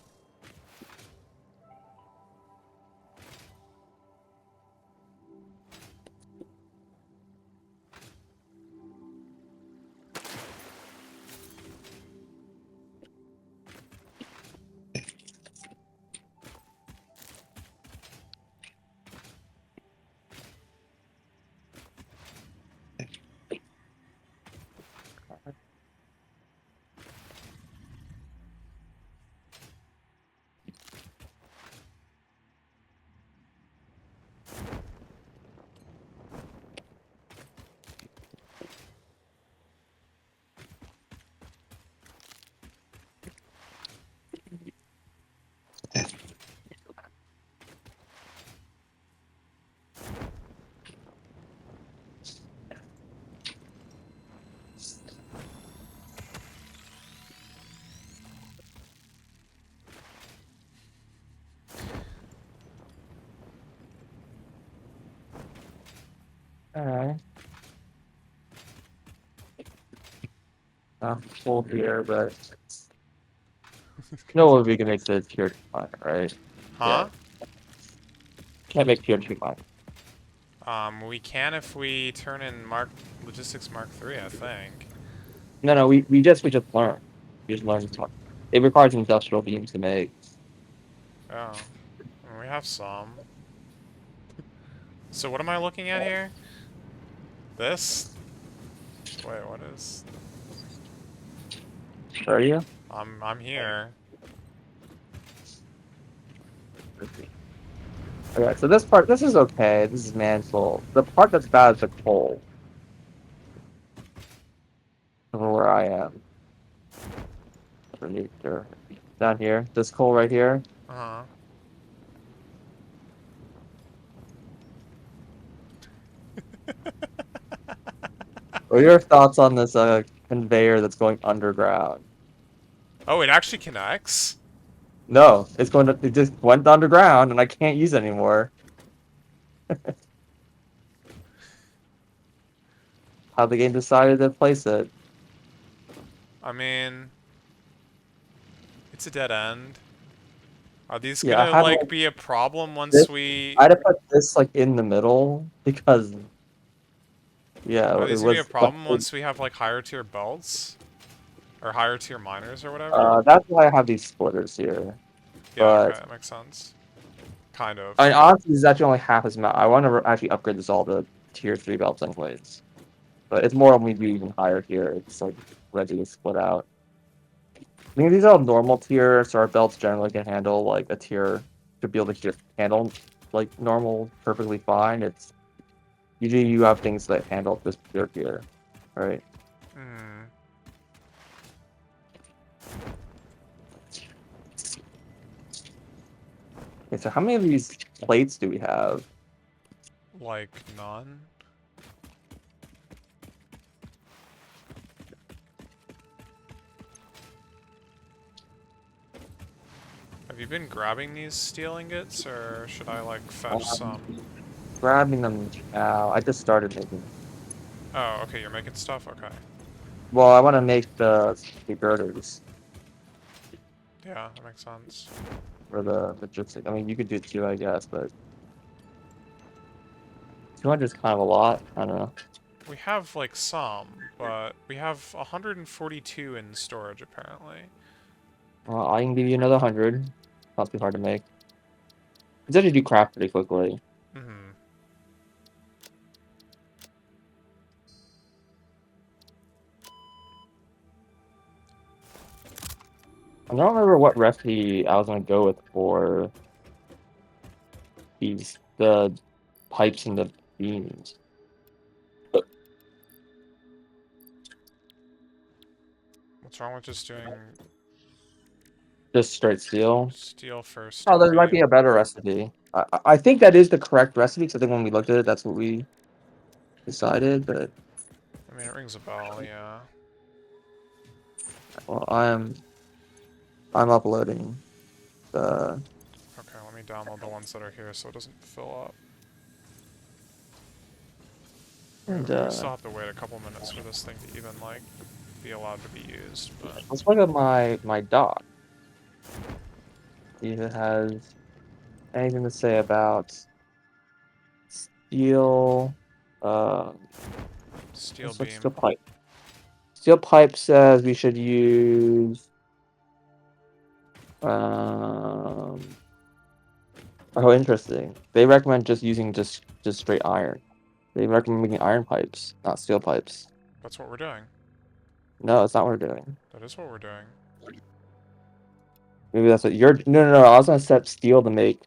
Alright. Not full here, but no way we can make the tier 2 mine, right? Huh? Yeah. Can't make tier 2 mine. We can if we turn in Logistics Mark 3, I think. No, we just learn. We just learn to talk. It requires industrial beams to make. Oh. We have some. So what am I looking at here? This? Wait, what is... Are you? I'm here. Okay, so this is okay. This is manful. The part that's bad is the coal. Over where I am. Underneath there. Down here. This coal right here. Uh-huh. What are your thoughts on this conveyor that's going underground? Oh, it actually connects? No, it just went underground and I can't use it anymore. How the game decided to place it. I mean... It's a dead end. Are these Yeah, I gonna, had like, like be a problem once this. we... I had to put this like in the middle because yeah, Are it these gonna be a was problem once we have, like, higher tier belts? Or higher tier miners or whatever? that's why I have these splitters here. Yeah, okay, But that makes sense. Kind I of. mean, honestly, this is actually only half as much. I want to actually upgrade this all to tier 3 belts anyways. But it's more when we do even higher here. It's like ready to split out. I mean, these are all normal tier, so our belts generally can handle like a tier to be able to just handle like normal perfectly fine. It's usually you have things that handle this tier here, right? Hmm. Okay, so how many of these plates do we have? Like, none? Have you been grabbing these steel ingots, or should I, like, fetch some? Grabbing them now. I just started making. Oh, okay, you're making stuff? Okay. Well, I want to make the girders Yeah, that makes sense. for the logistics. I mean, you could do it too, I guess, but 200 is kind of a lot. I don't know. We have, like, some, but we have 142 in storage, apparently. Well, I can give you another 100. Not too hard to make. It's actually do craft pretty quickly. Mm-hmm. I don't remember what recipe I was gonna go with for the pipes and the beams. What's wrong with just doing... Just straight steel. Steel first. Oh, Steel there might be beam. a better recipe. I think that is the correct recipe, because I think when we looked at it, that's what we decided. But I mean, it rings a bell. Yeah. well, I'm uploading the. Okay, let me download the ones that are here so it doesn't fill up. And We still have to wait a couple minutes for this thing to even like be allowed to be used, but let's look at my doc. See if it has anything to say about steel. steel Let's steel beam. pipe. Steel pipe says we should use. Oh, interesting. They recommend just using just straight iron. They recommend making iron pipes, not steel pipes. That's what we're doing. No, that's not what we're doing. That is what we're doing. Maybe that's what you're. No. I was gonna set steel to make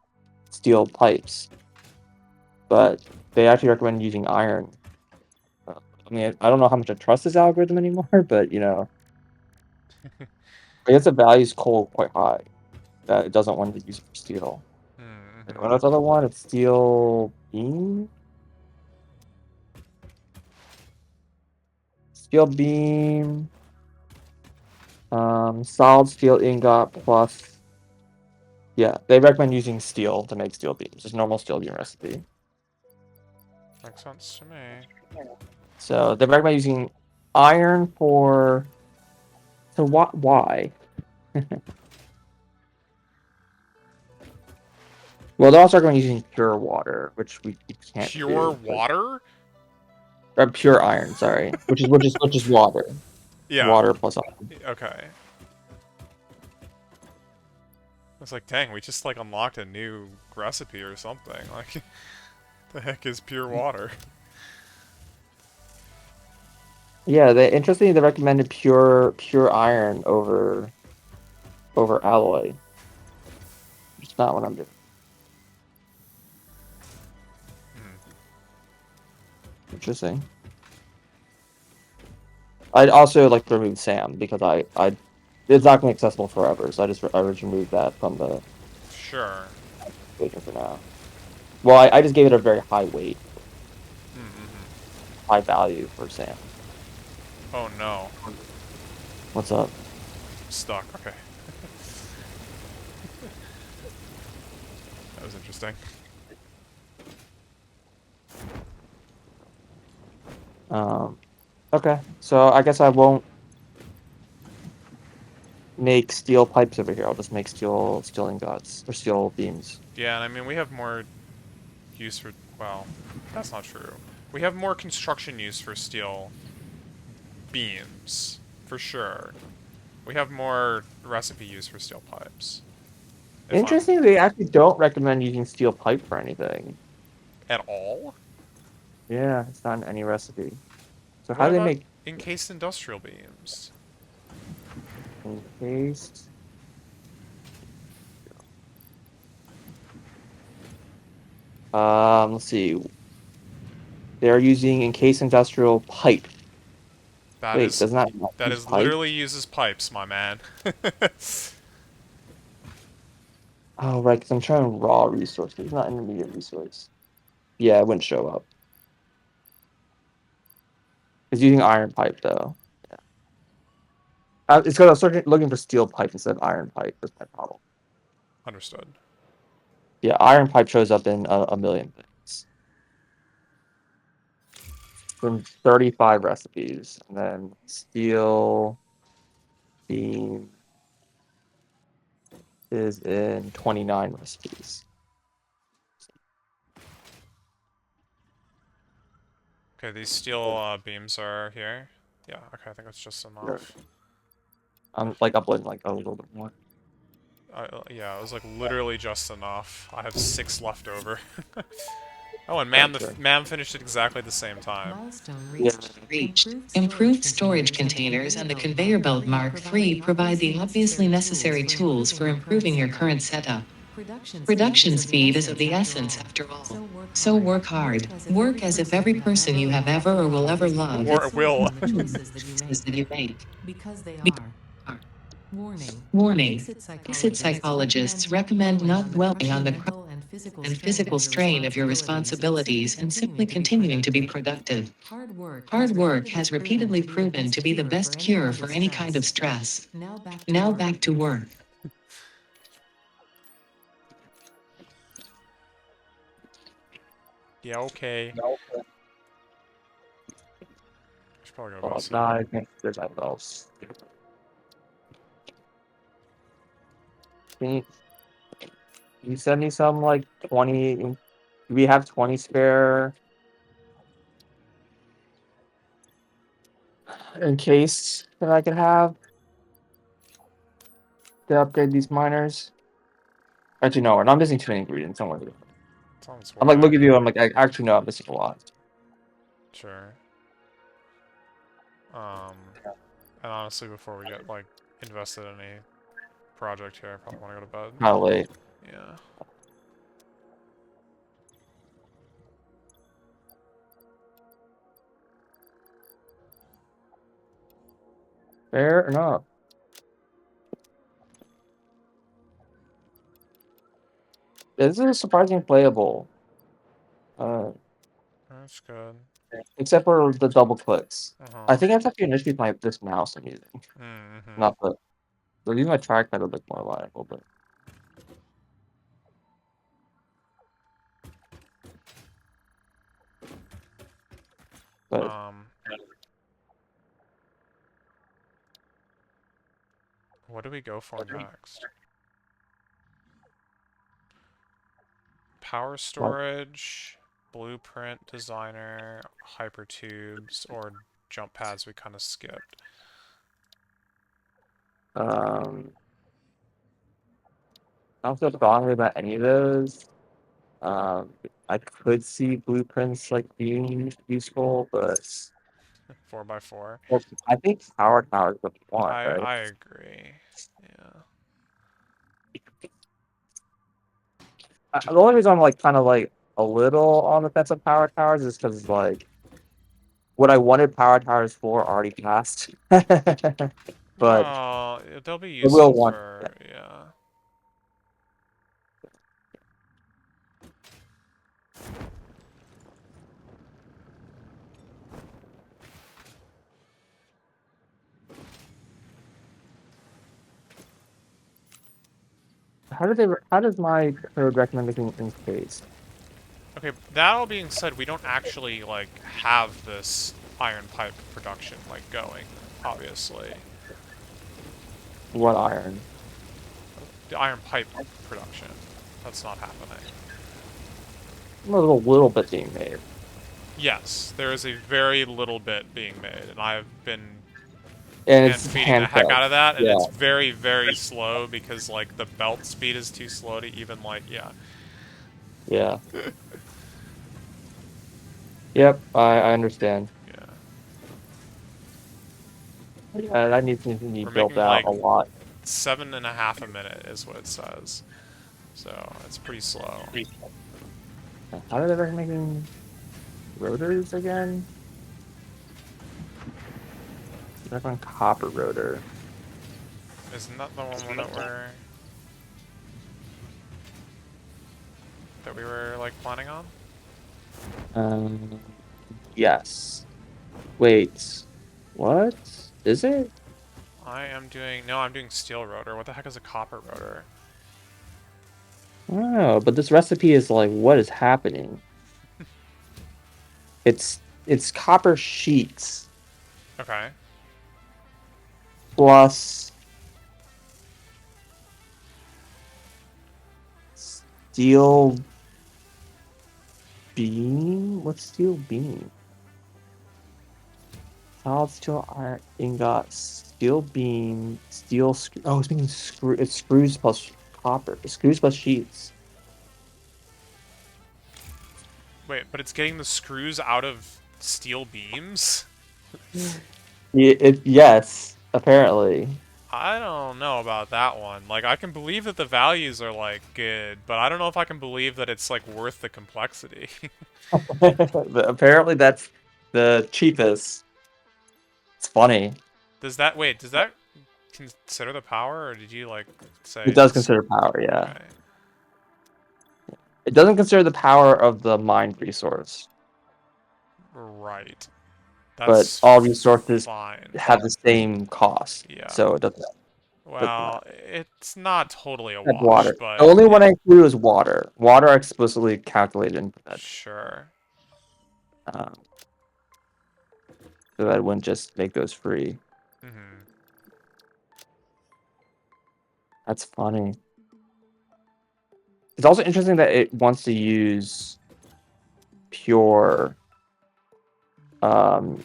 steel pipes, but they actually recommend using iron. I mean, I don't know how much I trust this algorithm anymore, but I guess it values coal quite high. That it doesn't want to use it for steel. Mm-hmm. What else do I want? It's steel beam. Steel beam. Solid steel ingot plus. Yeah, they recommend using steel to make steel beams. Just normal steel beam recipe. Makes sense to me. So they recommend using iron for. So why? Well, they're also recommend using pure water, which we can't Pure do. water? Or pure iron, sorry, which is water. Yeah. Water plus iron. Okay. I was like, dang, we just like unlocked a new recipe or something. Like, the heck is pure water? Yeah, interestingly they recommended pure iron over alloy. It's not what I'm doing. Interesting. I'd also like to remove Sam because I it's not going to be accessible forever, so I just removed that from the Sure. equation for now. Well, I just gave it a very high weight, high value for Sam. Oh no. What's up? I'm stuck. Okay. That was interesting. Okay, so I guess I won't make steel pipes over here. I'll just make steel ingots or steel beams. Yeah, and I mean, we have more use for... Well, that's not true. We have more construction use for steel beams, for sure. We have more recipe use for steel pipes. Interesting, they actually don't recommend using steel pipe for anything. At all? Yeah, it's not in any recipe. So What how do they about make encased industrial beams? encased? Let's see. They're using encased industrial pipe. That Wait, is doesn't that that use is pipe? literally uses pipes, my man. Oh, right, because I'm trying raw resources, not intermediate resource. Yeah, it wouldn't show up. It's using iron pipe, though. Yeah. It's because I was looking for steel pipe instead of iron pipe. That's my problem. Understood. Yeah, iron pipe shows up in a million things. From 35 recipes, and then steel beam is in 29 recipes. Okay, these steel beams are here. Yeah, okay, I think that's just enough. I'm like uploading like a little bit more. Yeah, it was like literally just enough. I have 6 left over. Oh, and Gotcha. man finished at exactly the same time. Reached. Improved storage containers and the conveyor belt Mark III provide the obviously necessary tools for improving your current setup. Production speed is of the essence after all. So work hard. Work as if every person you have ever or will ever love Or it will. is the choices that you make. Because they Be- are. are. Warning. Exit psychologists recommend not dwelling on the and physical strain of your responsibilities and simply continuing to be productive. Hard work has repeatedly proven to be the best cure for any kind of stress. Now back to work. Yeah, okay. No. Should probably go Oh, buy some. nah, I think there's nothing else. Can you send me some like 20? Do we have 20 spare in case that I could have to upgrade these miners? Actually, no, I'm missing too many ingredients. Don't worry. It's on its I'm like way. looking at you. I'm like, I actually know I'm missing a lot. Sure. And honestly, before we get like invested in any project here, I probably want to go to bed. Kind of late. Yeah. Fair enough. This is surprisingly playable. That's good. Except for the double clicks. I Uh-huh. think that's actually initially this mouse I'm using. Mm-hmm. Not the using my trackpad a bit more reliable, but What do we go for next? Power storage, blueprint designer, hypertubes, or jump pads we kind of skipped. I don't feel strongly about any of those. I could see blueprints like being useful, but 4x4. well, I think power towers would want, right? I agree. Yeah. The only reason I'm like kind of like a little on the fence of power towers is because like what I wanted power towers for already passed. But Well, they'll be I will useful want. for, yeah. How does my code recommend making in space? Okay, that all being said, we don't actually, like, have this iron pipe production, like, going, obviously. What iron? The iron pipe production. That's not happening. A little bit being made. Yes, there is a very little bit being made, and I've been And hand it's feeding the heck handheld. out of that, and Yeah. it's very, very slow because, like, the belt speed is too slow to even, like, yeah. Yeah. Yep, I understand. Yeah. Yeah, that needs to be We're built making, out like, a lot. 7.5 a minute is what it says. So, it's pretty slow. How did they recommend making rotors again? Recommend copper rotor. Isn't that the one that we were, like, planning on? Um, yes. Wait, what? Is it? No, I'm doing steel rotor. What the heck is a copper rotor? Oh, but this recipe is like, what is happening? It's copper sheets Okay. plus steel beam. What's steel beam? Solid steel iron ingot, steel beam, steel screw. Oh, it's being screw. It's screws plus copper. Screws plus sheets. Wait, but it's getting the screws out of steel beams? Yes, apparently. I don't know about that one. Like, I can believe that the values are, like, good, but I don't know if I can believe that it's, like, worth the complexity. Apparently, that's the cheapest. It's funny. Does that consider the power, or did you like say It does just... consider power, yeah. Okay. It doesn't consider the power of the mined resource, Right. but That's all resources fine. have the same cost, Yeah. so it doesn't Well, matter. it's not totally a Except wash, water. The but only one I include is water. Water are explicitly calculated into that. sure. Um, so I wouldn't just make those free. Hmm. That's funny. It's also interesting that it wants to use pure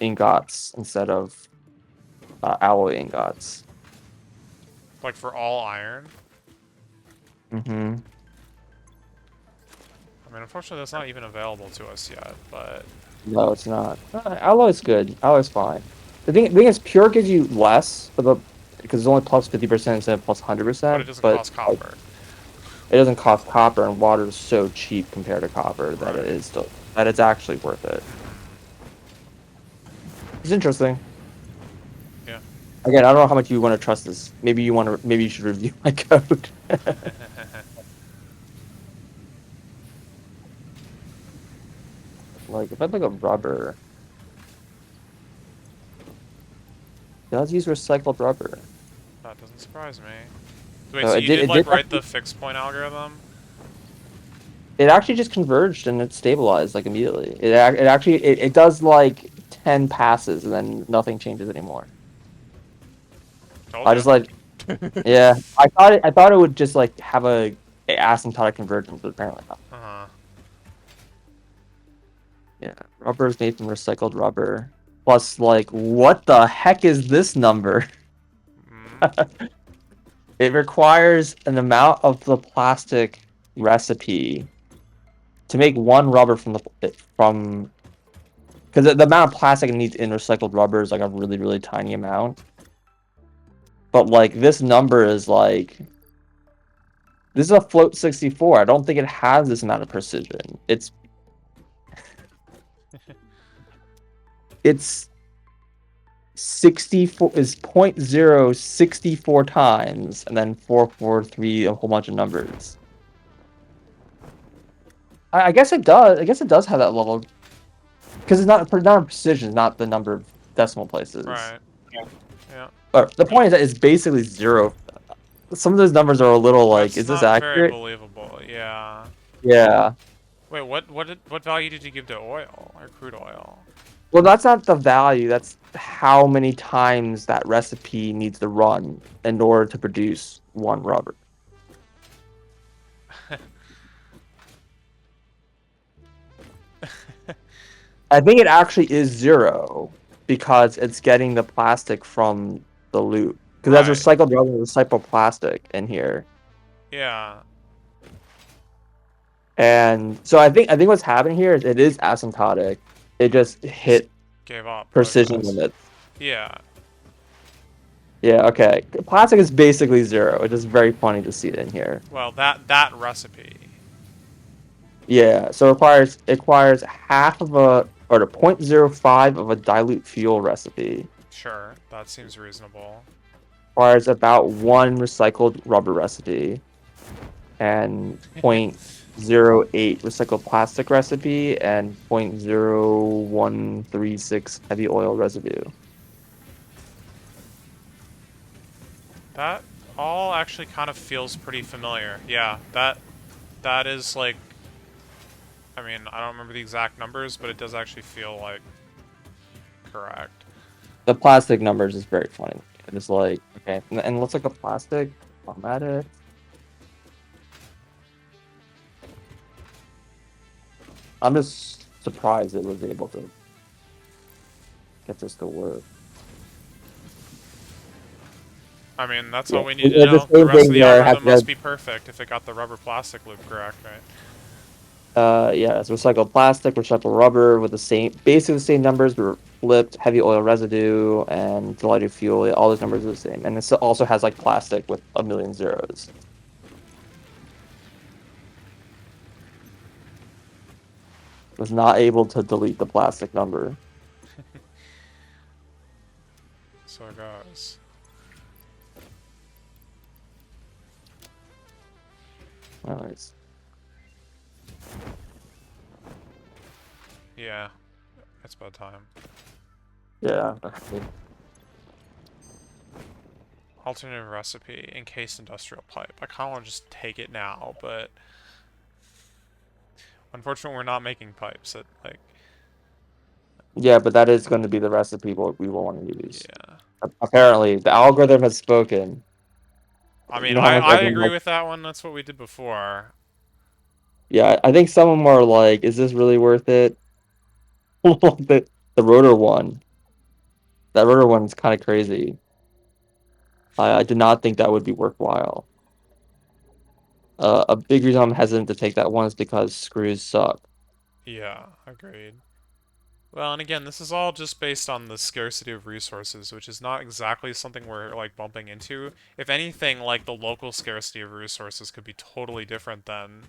ingots instead of alloy ingots. Like for all iron. Mm-hmm. I mean, unfortunately, that's not even available to us yet, but No, it's not. Alloy's good. Alloy's fine. The thing is, pure gives you less of a because it's only plus 50% instead of plus it 100%. doesn't But cost like, copper. it doesn't cost copper, and water is so cheap compared to copper that it Right. is still that it's actually worth it. It's interesting. Yeah. Again, I don't know how much you want to trust this. Maybe you want to. Maybe you should review my code. Like if I look at rubber, it does use recycled rubber. That doesn't surprise me. Wait, So so it you did. did It like did. write the fixed point algorithm? It actually just converged and it stabilized like immediately. It actually it does like 10 passes and then nothing changes anymore. Told I you. just like yeah. I thought it would just like have a asymptotic convergence, but apparently not. Uh-huh. Yeah, rubber is made from recycled rubber. Plus, like, what the heck is this number? Mm. It requires an amount of the plastic recipe to make one rubber from because the amount of plastic it needs in recycled rubber is like a really really tiny amount. But like this number is like this is a float 64. I don't think it has this amount of precision. It's 64 is 0.064 times and then 443 a whole bunch of numbers. I guess it does. I guess it does have that level because it's not precision, not the number of decimal places. Right. Yeah. But the point is that it's basically zero. Some of those numbers are a little like, That's is this not very accurate? believable. Yeah. Yeah. Wait, what value did you give to oil or crude oil? Well, that's not the value. That's how many times that recipe needs to run in order to produce one rubber. I think it actually is zero because it's getting the plastic from the loop. Because that's Right. recycled rubber, recycled plastic in here. Yeah. And so I think what's happening here is it is asymptotic. It just Just hit gave up, I precision guess. limits. Yeah. Yeah, okay. Plastic is basically zero. It's just very funny to see it in here. Well, that recipe. Yeah, so it requires half of a or the 0.05 of a dilute fuel recipe. Sure, that seems reasonable. Requires about one recycled rubber recipe and 0.08 recycled plastic recipe and 0.0136 heavy oil residue. That all actually kind of feels pretty familiar. Yeah, that is like, I mean, I don't remember the exact numbers, but it does actually feel like correct. The plastic numbers is very funny. It's like, okay, and let's look at plastic. I'm at it. I'm just surprised it was able to get this to work. I mean, that's Yeah, all we need to it's the know. The same rest of thing the where it has algorithm to must be perfect if it got the rubber plastic loop correct, right? yeah, it's recycled plastic, recycled rubber with the same, basically the same numbers, but flipped heavy oil residue and diluted fuel. Yeah, all those numbers are the same, and it also has like plastic with a million zeros. Was not able to delete the plastic number. So it goes. Anyways. Yeah, it's about time. Yeah. Alternative recipe, encased industrial pipe. I kind of want to just take it now, but unfortunately we're not making pipes. Like, Yeah, but that is going to be the recipe we will want to use. yeah. Apparently, the algorithm has spoken. I You mean, know how much I everyone agree like. with that one. That's what we did before. Yeah, I think some of them are like, is this really worth it? The rotor one. That rotor one's kind of crazy. I did not think that would be worthwhile. A big reason I'm hesitant to take that one is because screws suck. Yeah, agreed. Well, and again, this is all just based on the scarcity of resources, which is not exactly something we're, like, bumping into. If anything, like, the local scarcity of resources could be totally different than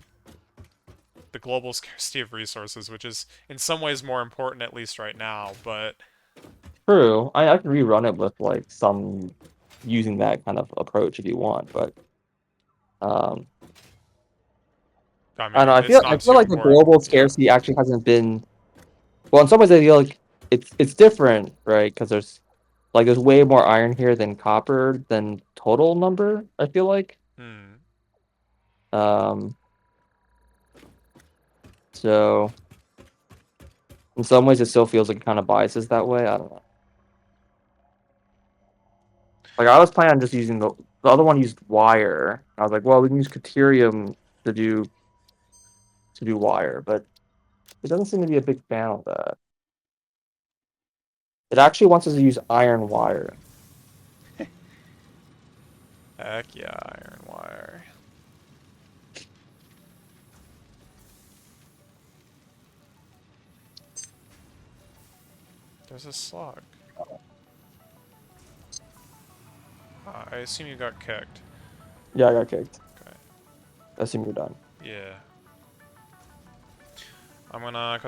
the global scarcity of resources, which is in some ways more important, at least right now, but True. I can rerun it with like some using that kind of approach if you want, but um I I don't know, mean, it's I not feel too like the important. global Yeah. scarcity actually hasn't been well in some ways I feel like it's different, right? Because there's way more iron here than copper than total number, I feel like. Hmm. Um so in some ways it still feels like it kind of biases that way. I don't know. Like I was planning on just using the other one used wire. I was like, well, we can use Caterium to do wire, but it doesn't seem to be a big fan of that. It actually wants us to use iron wire. Heck yeah, iron wire. There's a slug. I assume you got kicked. Yeah, I got kicked. Okay. I assume you're done. Yeah. I'm gonna cut